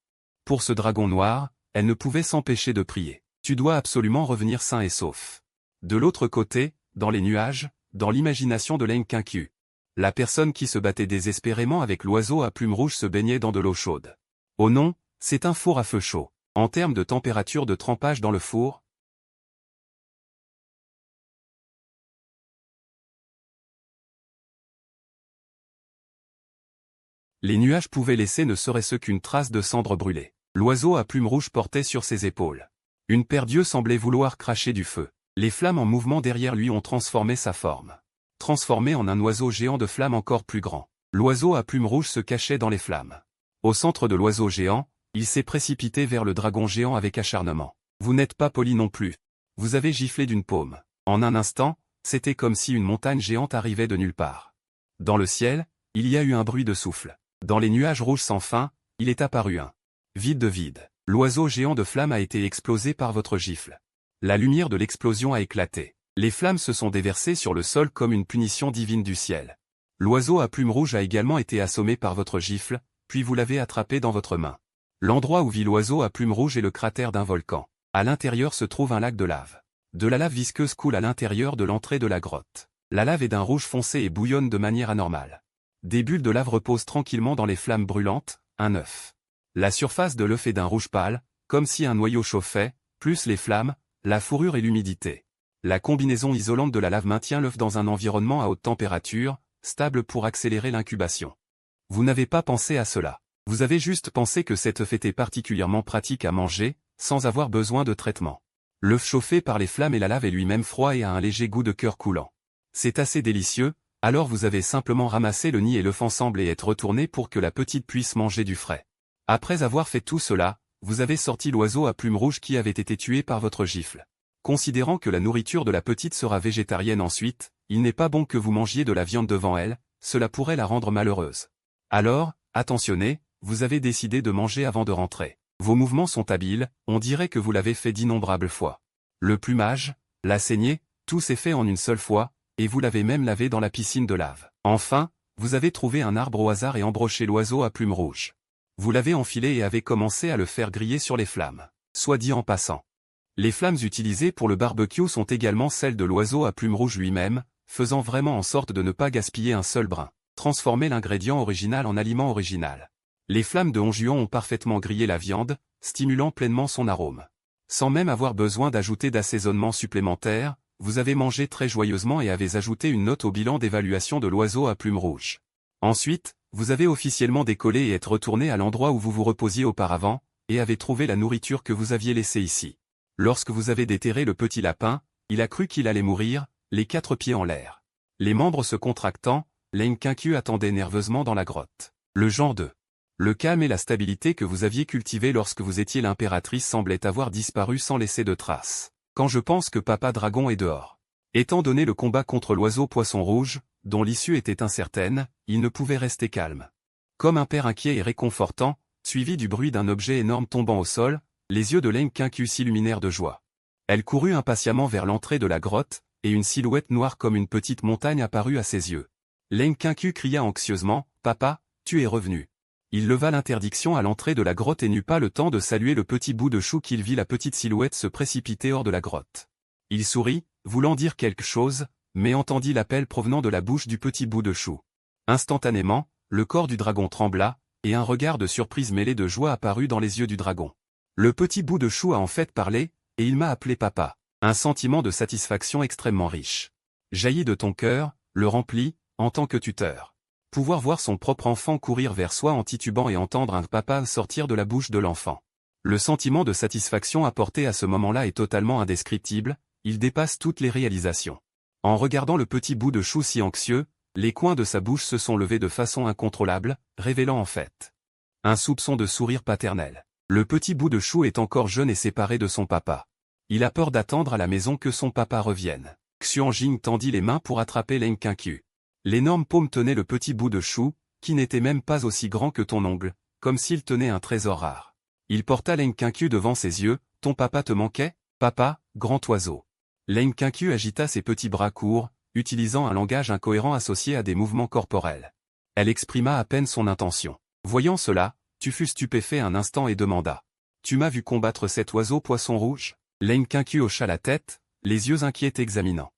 Pour ce dragon noir, elle ne pouvait s'empêcher de prier. Tu dois absolument revenir sain et sauf. De l'autre côté, dans les nuages, dans l'imagination de Leng Qingqiu, la personne qui se battait désespérément avec l'oiseau à plumes rouges se baignait dans de l'eau chaude. Oh non, c'est un four à feu chaud. En termes de température de trempage dans le four, les nuages pouvaient laisser ne serait-ce qu'une trace de cendre brûlée. L'oiseau à plumes rouges portait sur ses épaules une paire d'yeux semblait vouloir cracher du feu. Les flammes en mouvement derrière lui ont transformé sa forme. Transformé en un oiseau géant de flammes encore plus grand. L'oiseau à plumes rouges se cachait dans les flammes. Au centre de l'oiseau géant, il s'est précipité vers le dragon géant avec acharnement. Vous n'êtes pas poli non plus. Vous avez giflé d'une paume. En un instant, c'était comme si une montagne géante arrivait de nulle part. Dans le ciel, il y a eu un bruit de souffle. Dans les nuages rouges sans fin, il est apparu un vide de vide. L'oiseau géant de flammes a été explosé par votre gifle. La lumière de l'explosion a éclaté. Les flammes se sont déversées sur le sol comme une punition divine du ciel. L'oiseau à plumes rouges a également été assommé par votre gifle, puis vous l'avez attrapé dans votre main. L'endroit où vit l'oiseau à plumes rouges est le cratère d'un volcan. À l'intérieur se trouve un lac de lave. De la lave visqueuse coule à l'intérieur de l'entrée de la grotte. La lave est d'un rouge foncé et bouillonne de manière anormale. Des bulles de lave reposent tranquillement dans les flammes brûlantes, un œuf. La surface de l'œuf est d'un rouge pâle, comme si un noyau chauffait, plus les flammes, la fourrure et l'humidité. La combinaison isolante de la lave maintient l'œuf dans un environnement à haute température, stable pour accélérer l'incubation. Vous n'avez pas pensé à cela. Vous avez juste pensé que cet œuf était particulièrement pratique à manger, sans avoir besoin de traitement. L'œuf chauffé par les flammes et la lave est lui-même froid et a un léger goût de cœur coulant. C'est assez délicieux, alors vous avez simplement ramassé le nid et l'œuf ensemble et êtes retourné pour que la petite puisse manger du frais. Après avoir fait tout cela, vous avez sorti l'oiseau à plumes rouges qui avait été tué par votre gifle. Considérant que la nourriture de la petite sera végétarienne ensuite, il n'est pas bon que vous mangiez de la viande devant elle, cela pourrait la rendre malheureuse. Alors, attentionnez, vous avez décidé de manger avant de rentrer. Vos mouvements sont habiles, on dirait que vous l'avez fait d'innombrables fois. Le plumage, la saignée, tout s'est fait en une seule fois, et vous l'avez même lavé dans la piscine de lave. Enfin, vous avez trouvé un arbre au hasard et embroché l'oiseau à plumes rouges. Vous l'avez enfilé et avez commencé à le faire griller sur les flammes. Soit dit en passant. Les flammes utilisées pour le barbecue sont également celles de l'oiseau à plumes rouges lui-même, faisant vraiment en sorte de ne pas gaspiller un seul brin. Transformer l'ingrédient original en aliment original. Les flammes de Honjuan ont parfaitement grillé la viande, stimulant pleinement son arôme. Sans même avoir besoin d'ajouter d'assaisonnement supplémentaire, vous avez mangé très joyeusement et avez ajouté une note au bilan d'évaluation de l'oiseau à plumes rouges. Ensuite, vous avez officiellement décollé et êtes retourné à l'endroit où vous vous reposiez auparavant, et avez trouvé la nourriture que vous aviez laissée ici. Lorsque vous avez déterré le petit lapin, il a cru qu'il allait mourir, les 4 pieds en l'air. Les membres se contractant, Leng Qianqiu attendait nerveusement dans la grotte. Le genre de le calme et la stabilité que vous aviez cultivés lorsque vous étiez l'impératrice semblaient avoir disparu sans laisser de traces. Quand je pense que Papa Dragon est dehors. Étant donné le combat contre l'oiseau poisson rouge, dont l'issue était incertaine, il ne pouvait rester calme. Comme un père inquiet et réconfortant, suivi du bruit d'un objet énorme tombant au sol, les yeux de Leng Qianqiu s'illuminèrent de joie. Elle courut impatiemment vers l'entrée de la grotte, et une silhouette noire comme une petite montagne apparut à ses yeux. Leng Qianqiu cria anxieusement, « Papa, tu es revenu. » Il leva l'interdiction à l'entrée de la grotte et n'eut pas le temps de saluer le petit bout de chou qu'il vit la petite silhouette se précipiter hors de la grotte. Il sourit, voulant dire quelque chose, mais entendit l'appel provenant de la bouche du petit bout de chou. Instantanément, le corps du dragon trembla, et un regard de surprise mêlé de joie apparut dans les yeux du dragon. Le petit bout de chou a en fait parlé, et il m'a appelé papa. Un sentiment de satisfaction extrêmement riche jaillit de ton cœur, le remplit, en tant que tuteur. Pouvoir voir son propre enfant courir vers soi en titubant et entendre un papa sortir de la bouche de l'enfant. Le sentiment de satisfaction apporté à ce moment-là est totalement indescriptible, il dépasse toutes les réalisations. En regardant le petit bout de chou si anxieux, les coins de sa bouche se sont levés de façon incontrôlable, révélant en fait un soupçon de sourire paternel. Le petit bout de chou est encore jeune et séparé de son papa. Il a peur d'attendre à la maison que son papa revienne. Xuanjing tendit les mains pour attraper Leng Qianqiu. L'énorme paume tenait le petit bout de chou, qui n'était même pas aussi grand que ton ongle, comme s'il tenait un trésor rare. Il porta Leng Qianqiu devant ses yeux, « Ton papa te manquait, papa, grand oiseau ?» Leng Qianqiu agita ses petits bras courts, utilisant un langage incohérent associé à des mouvements corporels. Elle exprima à peine son intention. Voyant cela, tu fus stupéfait un instant et demanda. « Tu m'as vu combattre cet oiseau poisson rouge ?» Leng Qianqiu hocha la tête, les yeux inquiets examinant.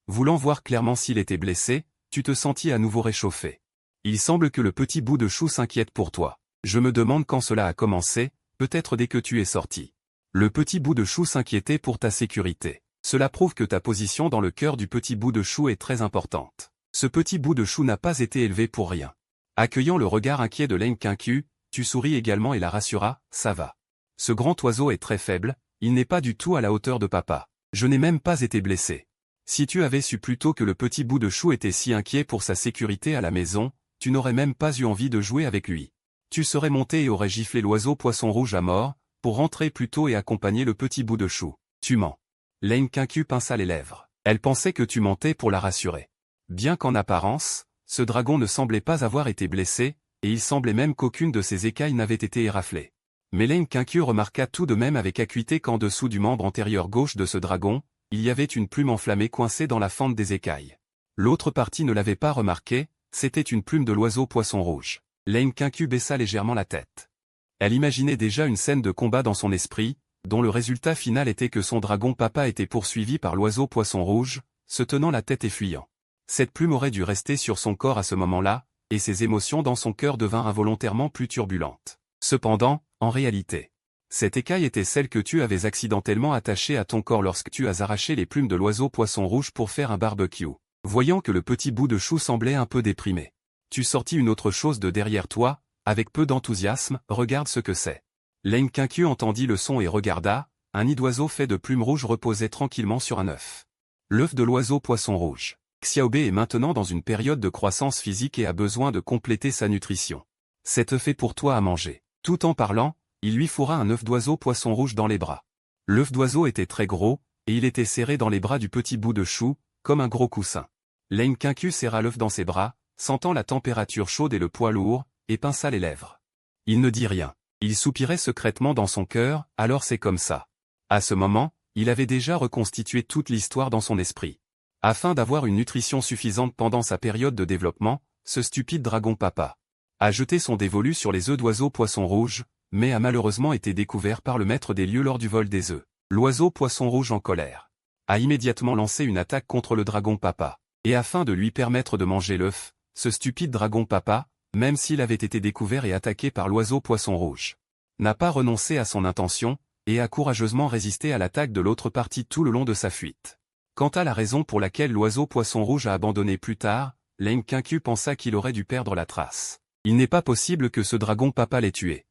Voulant voir clairement s'il était blessé, tu te sentis à nouveau réchauffé. Il semble que le petit bout de chou s'inquiète pour toi. Je me demande quand cela a commencé, peut-être dès que tu es sorti. Le petit bout de chou s'inquiétait pour ta sécurité. Cela prouve que ta position dans le cœur du petit bout de chou est très importante. Ce petit bout de chou n'a pas été élevé pour rien. Accueillant le regard inquiet de Leng Qianqiu, tu souris également et la rassura, ça va. Ce grand oiseau est très faible, il n'est pas du tout à la hauteur de papa. Je n'ai même pas été blessé. Si tu avais su plus tôt que le petit bout de chou était si inquiet pour sa sécurité à la maison, tu n'aurais même pas eu envie de jouer avec lui. Tu serais monté et aurais giflé l'oiseau poisson rouge à mort, pour rentrer plus tôt et accompagner le petit bout de chou. Tu mens. Leng Qianqiu pinça les lèvres. Elle pensait que tu mentais pour la rassurer. Bien qu'en apparence, ce dragon ne semblait pas avoir été blessé, et il semblait même qu'aucune de ses écailles n'avait été éraflée. Mais Leng Qianqiu remarqua tout de même avec acuité qu'en dessous du membre antérieur gauche de ce dragon, il y avait une plume enflammée coincée dans la fente des écailles. L'autre partie ne l'avait pas remarqué, c'était une plume de l'oiseau poisson rouge. Leng Qianqiu baissa légèrement la tête. Elle imaginait déjà une scène de combat dans son esprit, dont le résultat final était que son dragon papa était poursuivi par l'oiseau poisson rouge, se tenant la tête et fuyant. Cette plume aurait dû rester sur son corps à ce moment-là, et ses émotions dans son cœur devinrent involontairement plus turbulentes. Cependant, en réalité, cette écaille était celle que tu avais accidentellement attachée à ton corps lorsque tu as arraché les plumes de l'oiseau poisson rouge pour faire un barbecue. Voyant que le petit bout de chou semblait un peu déprimé. Tu sortis une autre chose de derrière toi, avec peu d'enthousiasme, regarde ce que c'est. Leng Qianqiu entendit le son et regarda, un nid d'oiseau fait de plumes rouges reposait tranquillement sur un œuf. L'œuf de l'oiseau poisson rouge. Xiaobei est maintenant dans une période de croissance physique et a besoin de compléter sa nutrition. Cet œuf est pour toi à manger. Tout en parlant, il lui fourra un œuf d'oiseau poisson rouge dans les bras. L'œuf d'oiseau était très gros, et il était serré dans les bras du petit bout de chou, comme un gros coussin. Leng Qianqiu serra l'œuf dans ses bras, sentant la température chaude et le poids lourd, et pinça les lèvres. Il ne dit rien. Il soupirait secrètement dans son cœur, alors c'est comme ça. À ce moment, il avait déjà reconstitué toute l'histoire dans son esprit. Afin d'avoir une nutrition suffisante pendant sa période de développement, ce stupide dragon papa a jeté son dévolu sur les œufs d'oiseau poisson rouge, mais a malheureusement été découvert par le maître des lieux lors du vol des œufs. L'oiseau poisson rouge en colère a immédiatement lancé une attaque contre le dragon papa. Et afin de lui permettre de manger l'œuf, ce stupide dragon papa, même s'il avait été découvert et attaqué par l'oiseau poisson rouge, n'a pas renoncé à son intention, et a courageusement résisté à l'attaque de l'autre partie tout le long de sa fuite. Quant à la raison pour laquelle l'oiseau poisson rouge a abandonné plus tard, Leng Qianqiu pensa qu'il aurait dû perdre la trace. Il n'est pas possible que ce dragon papa l'ait tué.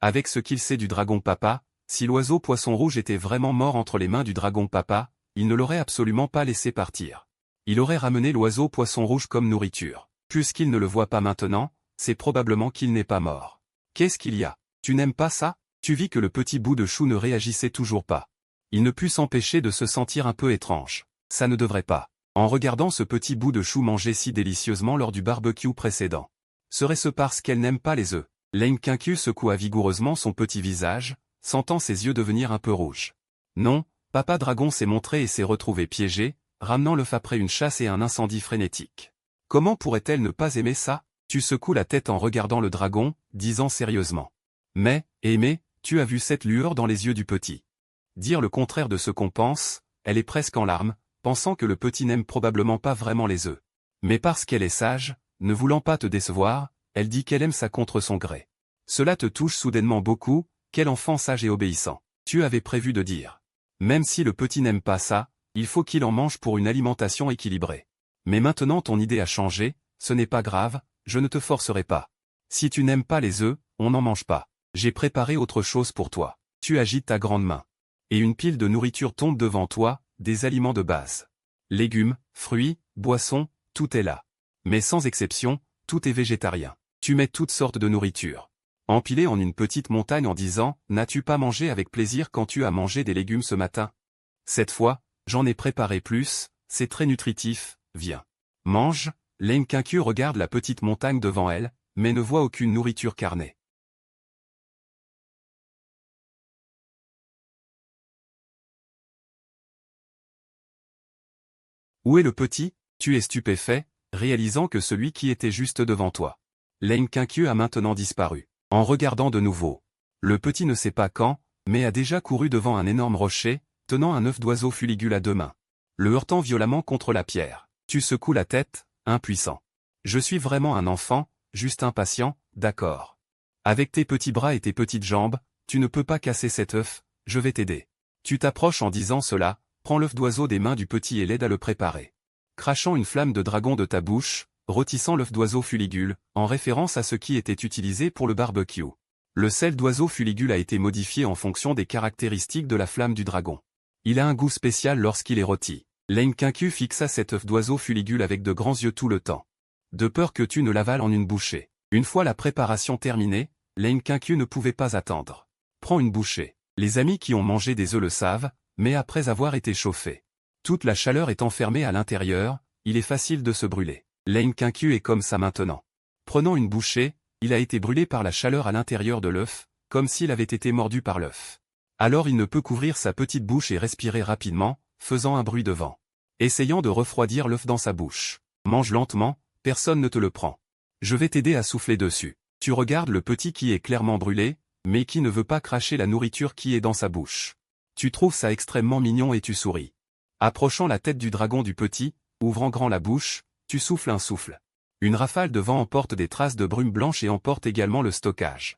Avec ce qu'il sait du dragon papa, Si l'oiseau poisson rouge était vraiment mort entre les mains du dragon papa, il ne l'aurait absolument pas laissé partir. Il aurait ramené l'oiseau poisson rouge comme nourriture. Puisqu'il ne le voit pas maintenant, c'est probablement qu'il n'est pas mort. Qu'est-ce qu'il y a? Tu n'aimes pas ça? Tu vis que le petit bout de chou ne réagissait toujours pas. Il ne put s'empêcher de se sentir un peu étrange. Ça ne devrait pas. En regardant ce petit bout de chou manger si délicieusement lors du barbecue précédent. Serait-ce parce qu'elle n'aime pas les œufs? Lane Kincu secoua vigoureusement son petit visage, sentant ses yeux devenir un peu rouges. Non, Papa Dragon s'est montré et s'est retrouvé piégé, ramenant l'œuf après une chasse et un incendie frénétique. Comment pourrait-elle ne pas aimer ça? Tu secoues la tête en regardant le dragon, disant sérieusement. Mais, aimer, tu as vu cette lueur dans les yeux du petit. Dire le contraire de ce qu'on pense, elle est presque en larmes, pensant que le petit n'aime probablement pas vraiment les œufs. Mais parce qu'elle est sage, ne voulant pas te décevoir, elle dit qu'elle aime ça contre son gré. Cela te touche soudainement beaucoup, quel enfant sage et obéissant. Tu avais prévu de dire. Même si le petit n'aime pas ça, il faut qu'il en mange pour une alimentation équilibrée. Mais maintenant ton idée a changé, ce n'est pas grave, je ne te forcerai pas. Si tu n'aimes pas les œufs, on n'en mange pas. J'ai préparé autre chose pour toi. Tu agites ta grande main. Et une pile de nourriture tombe devant toi, des aliments de base. Légumes, fruits, boissons, tout est là. Mais sans exception, tout est végétarien. Tu mets toutes sortes de nourriture. Empilées en une petite montagne en disant, n'as-tu pas mangé avec plaisir quand tu as mangé des légumes ce matin? Cette fois, j'en ai préparé plus, c'est très nutritif, viens. Mange. Lane Kincu regarde la petite montagne devant elle, mais ne voit aucune nourriture carnée. Où est le petit? Tu es stupéfait, réalisant que celui qui était juste devant toi. Lane Kincu a maintenant disparu. En regardant de nouveau. Le petit ne sait pas quand, mais a déjà couru devant un énorme rocher, tenant un œuf d'oiseau fuligule à deux mains. Le heurtant violemment contre la pierre. Tu secoues la tête, impuissant. Je suis vraiment un enfant, juste impatient, d'accord. Avec tes petits bras et tes petites jambes, tu ne peux pas casser cet œuf, je vais t'aider. Tu t'approches en disant cela, prends l'œuf d'oiseau des mains du petit et l'aide à le préparer. Crachant une flamme de dragon de ta bouche, rôtissant l'œuf d'oiseau fuligule, en référence à ce qui était utilisé pour le barbecue. Le sel d'oiseau fuligule a été modifié en fonction des caractéristiques de la flamme du dragon. Il a un goût spécial lorsqu'il est rôti. Lane Kincu fixa cet œuf d'oiseau fuligule avec de grands yeux tout le temps. De peur que tu ne l'avales en une bouchée. Une fois la préparation terminée, Lane Kincu ne pouvait pas attendre. Prends une bouchée. Les amis qui ont mangé des œufs le savent, mais après avoir été chauffés. Toute la chaleur est enfermée à l'intérieur, il est facile de se brûler. Lane Kincu est comme ça maintenant. Prenant une bouchée, il a été brûlé par la chaleur à l'intérieur de l'œuf, comme s'il avait été mordu par l'œuf. Alors il ne peut couvrir sa petite bouche et respirer rapidement, faisant un bruit de vent. Essayant de refroidir l'œuf dans sa bouche. Mange lentement, personne ne te le prend. Je vais t'aider à souffler dessus. Tu regardes le petit qui est clairement brûlé, mais qui ne veut pas cracher la nourriture qui est dans sa bouche. Tu trouves ça extrêmement mignon et tu souris. Approchant la tête du dragon du petit, ouvrant grand la bouche, tu souffles un souffle. Une rafale de vent emporte des traces de brume blanche et emporte également le stockage.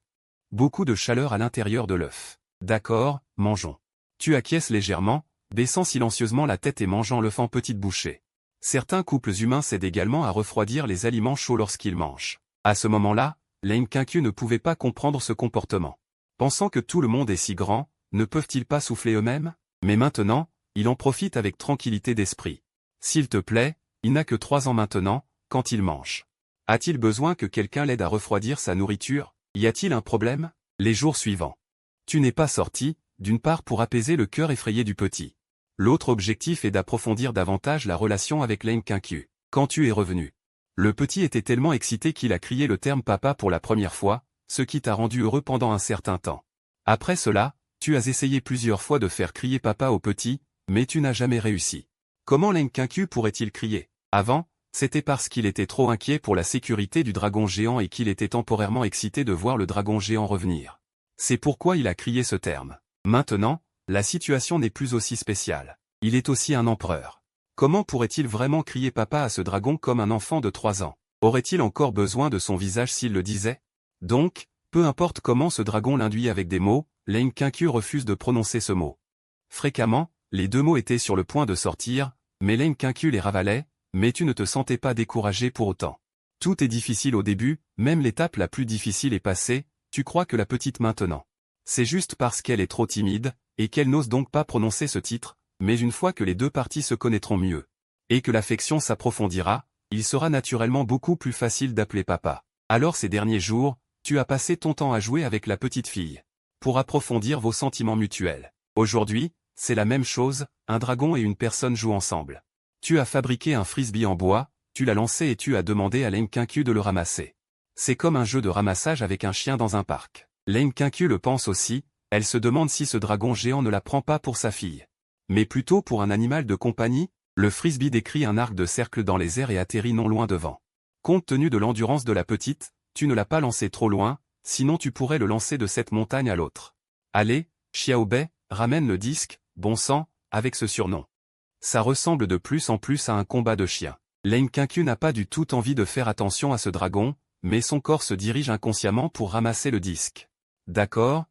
Beaucoup de chaleur à l'intérieur de l'œuf. D'accord, mangeons. Tu acquiesces légèrement, baissant silencieusement la tête et mangeant l'œuf en petites bouchées. Certains couples humains cèdent également à refroidir les aliments chauds lorsqu'ils mangent. À ce moment-là, Lane Kincu ne pouvait pas comprendre ce comportement. Pensant que tout le monde est si grand, ne peuvent-ils pas souffler eux-mêmes? Mais maintenant, il en profite avec tranquillité d'esprit. S'il te plaît, il n'a que 3 ans maintenant, quand il mange. A-t-il besoin que quelqu'un l'aide à refroidir sa nourriture? Y a-t-il un problème? Les jours suivants. Tu n'es pas sorti, d'une part pour apaiser le cœur effrayé du petit. L'autre objectif est d'approfondir davantage la relation avec Lane Kincu. Quand tu es revenu. Le petit était tellement excité qu'il a crié le terme papa pour la première fois, ce qui t'a rendu heureux pendant un certain temps. Après cela, tu as essayé plusieurs fois de faire crier papa au petit, mais tu n'as jamais réussi. Comment Lane Kincu pourrait-il crier? Avant, c'était parce qu'il était trop inquiet pour la sécurité du dragon géant et qu'il était temporairement excité de voir le dragon géant revenir. C'est pourquoi il a crié ce terme. Maintenant, la situation n'est plus aussi spéciale. Il est aussi un empereur. Comment pourrait-il vraiment crier papa à ce dragon comme un enfant de 3 ans? Aurait-il encore besoin de son visage s'il le disait? Donc, peu importe comment ce dragon l'induit avec des mots, Lane Kincu refuse de prononcer ce mot. Fréquemment, les 2 mots étaient sur le point de sortir, mais Lane Kincu les ravalait, mais tu ne te sentais pas découragé pour autant. Tout est difficile au début, même l'étape la plus difficile est passée, tu crois que la petite maintenant. C'est juste parce qu'elle est trop timide, et qu'elle n'ose donc pas prononcer ce titre, mais une fois que les deux parties se connaîtront mieux, et que l'affection s'approfondira, il sera naturellement beaucoup plus facile d'appeler papa. Alors ces derniers jours, tu as passé ton temps à jouer avec la petite fille, pour approfondir vos sentiments mutuels. Aujourd'hui, c'est la même chose, un dragon et une personne jouent ensemble. Tu as fabriqué un frisbee en bois, tu l'as lancé et tu as demandé à Lenkinky de le ramasser. C'est comme un jeu de ramassage avec un chien dans un parc. Lenkinky le pense aussi, elle se demande si ce dragon géant ne la prend pas pour sa fille. Mais plutôt pour un animal de compagnie. Le frisbee décrit un arc de cercle dans les airs et atterrit non loin devant. Compte tenu de l'endurance de la petite, tu ne l'as pas lancé trop loin, sinon tu pourrais le lancer de cette montagne à l'autre. Allez, Xiaobei, ramène le disque, bon sang, avec ce surnom. Ça ressemble de plus en plus à un combat de chiens. Lenkinky n'a pas du tout envie de faire attention à ce dragon, mais son corps se dirige inconsciemment pour ramasser le disque. D'accord,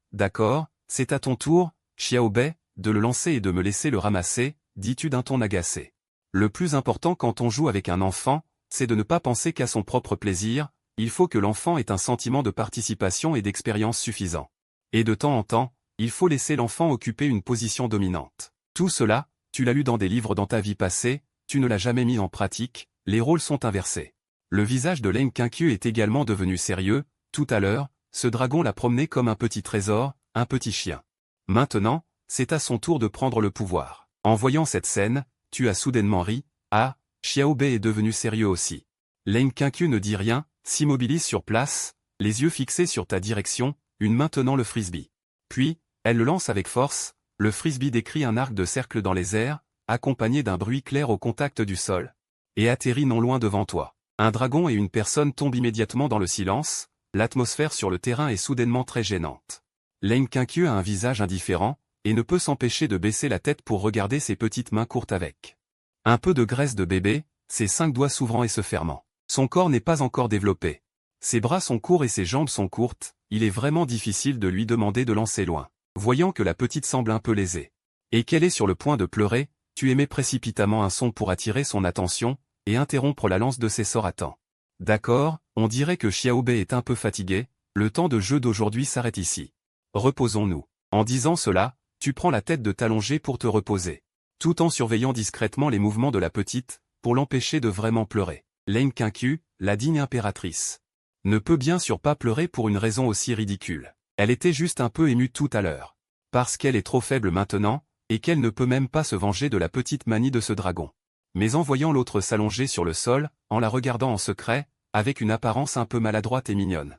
c'est à ton tour, Xiaobei, de le lancer et de me laisser le ramasser, dis-tu d'un ton agacé. Le plus important quand on joue avec un enfant, c'est de ne pas penser qu'à son propre plaisir, il faut que l'enfant ait un sentiment de participation et d'expérience suffisant. Et de temps en temps, il faut laisser l'enfant occuper une position dominante. Tout cela, tu l'as lu dans des livres dans ta vie passée, tu ne l'as jamais mis en pratique, les rôles sont inversés. Le visage de Lenkinky est également devenu sérieux, tout à l'heure, ce dragon l'a promené comme un petit trésor, un petit chien. Maintenant, c'est à son tour de prendre le pouvoir. En voyant cette scène, tu as soudainement ri, ah, Xiaobei est devenu sérieux aussi. Lenkinky ne dit rien, s'immobilise sur place, les yeux fixés sur ta direction, une main tenant le frisbee. Puis, elle le lance avec force, le frisbee décrit un arc de cercle dans les airs, accompagné d'un bruit clair au contact du sol, et atterrit non loin devant toi. Un dragon et une personne tombent immédiatement dans le silence, l'atmosphère sur le terrain est soudainement très gênante. Lenkinky a un visage indifférent, et ne peut s'empêcher de baisser la tête pour regarder ses petites mains courtes avec un peu de graisse de bébé, ses 5 doigts s'ouvrant et se fermant. Son corps n'est pas encore développé. Ses bras sont courts et ses jambes sont courtes, il est vraiment difficile de lui demander de lancer loin. Voyant que la petite semble un peu lésée, et qu'elle est sur le point de pleurer, tu émets précipitamment un son pour attirer son attention, et interrompre la lance de ses sorts à temps. D'accord, on dirait que Xiaobei est un peu fatigué, le temps de jeu d'aujourd'hui s'arrête ici. Reposons-nous. En disant cela, tu prends la tête de t'allonger pour te reposer, tout en surveillant discrètement les mouvements de la petite, pour l'empêcher de vraiment pleurer. Lenkinky, la digne impératrice, ne peut bien sûr pas pleurer pour une raison aussi ridicule. Elle était juste un peu émue tout à l'heure. Parce qu'elle est trop faible maintenant, et qu'elle ne peut même pas se venger de la petite manie de ce dragon. Mais en voyant l'autre s'allonger sur le sol, en la regardant en secret, avec une apparence un peu maladroite et mignonne.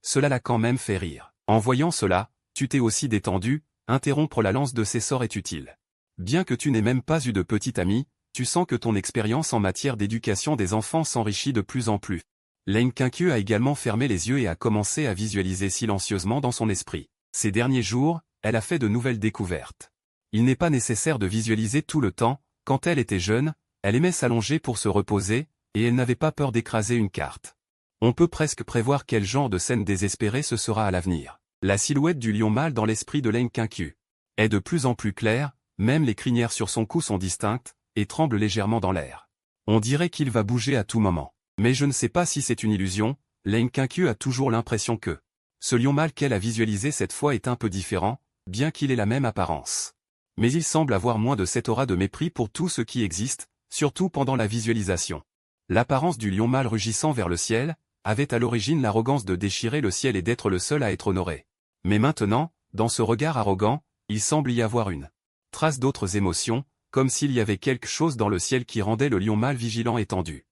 Cela l'a quand même fait rire. En voyant cela, tu t'es aussi détendu, interrompre la lance de ses sorts est utile. Bien que tu n'aies même pas eu de petit ami, tu sens que ton expérience en matière d'éducation des enfants s'enrichit de plus en plus. Lenkinky a également fermé les yeux et a commencé à visualiser silencieusement dans son esprit. Ces derniers jours, elle a fait de nouvelles découvertes. Il n'est pas nécessaire de visualiser tout le temps, quand elle était jeune, elle aimait s'allonger pour se reposer, et elle n'avait pas peur d'écraser une carte. On peut presque prévoir quel genre de scène désespérée ce sera à l'avenir. La silhouette du lion mâle dans l'esprit de Lenkinky est de plus en plus claire, même les crinières sur son cou sont distinctes, et tremblent légèrement dans l'air. On dirait qu'il va bouger à tout moment. Mais je ne sais pas si c'est une illusion, Lenkinky a toujours l'impression que ce lion mâle qu'elle a visualisé cette fois est un peu différent, bien qu'il ait la même apparence. Mais il semble avoir moins de cette aura de mépris pour tout ce qui existe, surtout pendant la visualisation. L'apparence du lion mâle rugissant vers le ciel avait à l'origine l'arrogance de déchirer le ciel et d'être le seul à être honoré. Mais maintenant, dans ce regard arrogant, il semble y avoir une trace d'autres émotions, comme s'il y avait quelque chose dans le ciel qui rendait le lion mâle vigilant et tendu.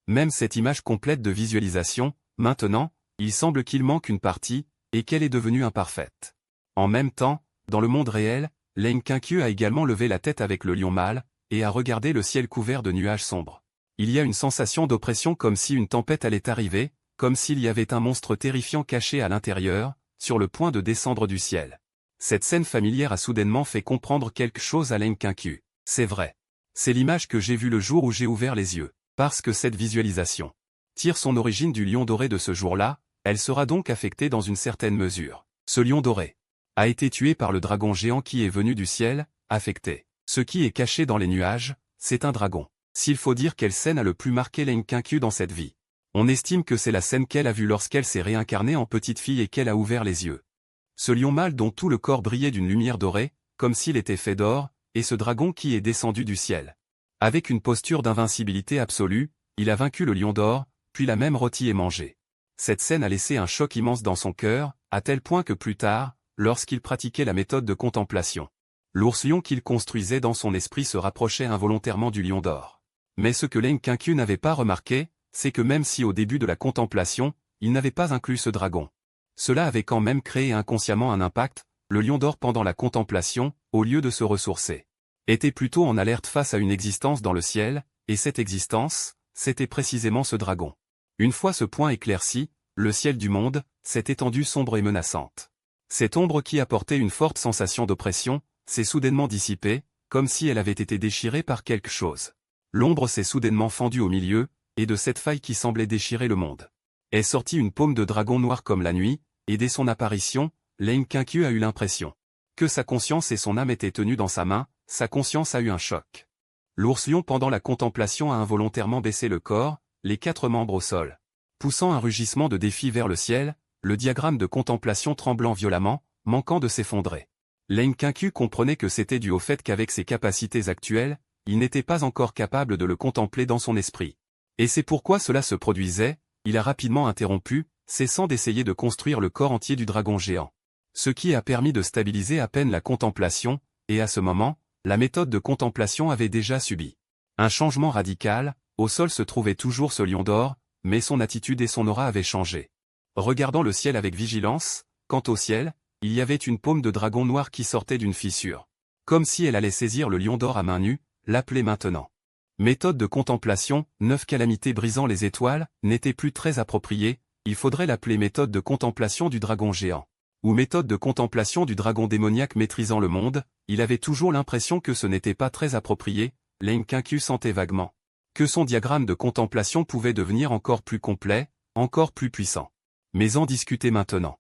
Même cette image complète de visualisation, maintenant, il semble qu'il manque une partie, et qu'elle est devenue imparfaite. En même temps, dans le monde réel, Lenkinky a également levé la tête avec le lion mâle, et a regardé le ciel couvert de nuages sombres. Il y a une sensation d'oppression comme si une tempête allait arriver, comme s'il y avait un monstre terrifiant caché à l'intérieur, sur le point de descendre du ciel. Cette scène familière a soudainement fait comprendre quelque chose à Lenkinky. C'est vrai. C'est l'image que j'ai vue le jour où j'ai ouvert les yeux. Parce que cette visualisation tire son origine du lion doré de ce jour-là, elle sera donc affectée dans une certaine mesure. Ce lion doré a été tué par le dragon géant qui est venu du ciel, affecté. Ce qui est caché dans les nuages, c'est un dragon. S'il faut dire quelle scène a le plus marqué Lenkinky dans cette vie, on estime que c'est la scène qu'elle a vue lorsqu'elle s'est réincarnée en petite fille et qu'elle a ouvert les yeux. Ce lion mâle dont tout le corps brillait d'une lumière dorée, comme s'il était fait d'or, et ce dragon qui est descendu du ciel. Avec une posture d'invincibilité absolue, il a vaincu le lion d'or, puis l'a même rôti et mangé. Cette scène a laissé un choc immense dans son cœur, à tel point que plus tard, lorsqu'il pratiquait la méthode de contemplation, l'ours-lion qu'il construisait dans son esprit se rapprochait involontairement du lion d'or. Mais ce que Leng Qianqiu n'avait pas remarqué, c'est que même si au début de la contemplation, il n'avait pas inclus ce dragon, cela avait quand même créé inconsciemment un impact. Le lion d'or pendant la contemplation, au lieu de se ressourcer, était plutôt en alerte face à une existence dans le ciel, et cette existence, c'était précisément ce dragon. Une fois ce point éclairci, le ciel du monde, cette étendue sombre et menaçante. Cette ombre qui apportait une forte sensation d'oppression, s'est soudainement dissipée, comme si elle avait été déchirée par quelque chose. L'ombre s'est soudainement fendue au milieu, et de cette faille qui semblait déchirer le monde est sortie une paume de dragon noir comme la nuit, et dès son apparition, Leng Qianqiu a eu l'impression que sa conscience et son âme étaient tenues dans sa main. Sa conscience a eu un choc. L'ours-lion pendant la contemplation a involontairement baissé le corps, les 4 membres au sol. Poussant un rugissement de défi vers le ciel, le diagramme de contemplation tremblant violemment, manquant de s'effondrer. Leng Qianqiu comprenait que c'était dû au fait qu'avec ses capacités actuelles, il n'était pas encore capable de le contempler dans son esprit. Et c'est pourquoi cela se produisait. Il a rapidement interrompu, cessant d'essayer de construire le corps entier du dragon géant. Ce qui a permis de stabiliser à peine la contemplation, et à ce moment, la méthode de contemplation avait déjà subi un changement radical. Au sol se trouvait toujours ce lion d'or, mais son attitude et son aura avaient changé. Regardant le ciel avec vigilance, quant au ciel, il y avait une paume de dragon noir qui sortait d'une fissure. Comme si elle allait saisir le lion d'or à main nue, l'appeler maintenant. Méthode de contemplation, 9 calamités brisant les étoiles, n'était plus très appropriée. Il faudrait l'appeler méthode de contemplation du dragon géant. Ou méthode de contemplation du dragon démoniaque maîtrisant le monde. Il avait toujours l'impression que ce n'était pas très approprié. Leng Qianqiu sentait vaguement que son diagramme de contemplation pouvait devenir encore plus complet, encore plus puissant. Mais en discuter maintenant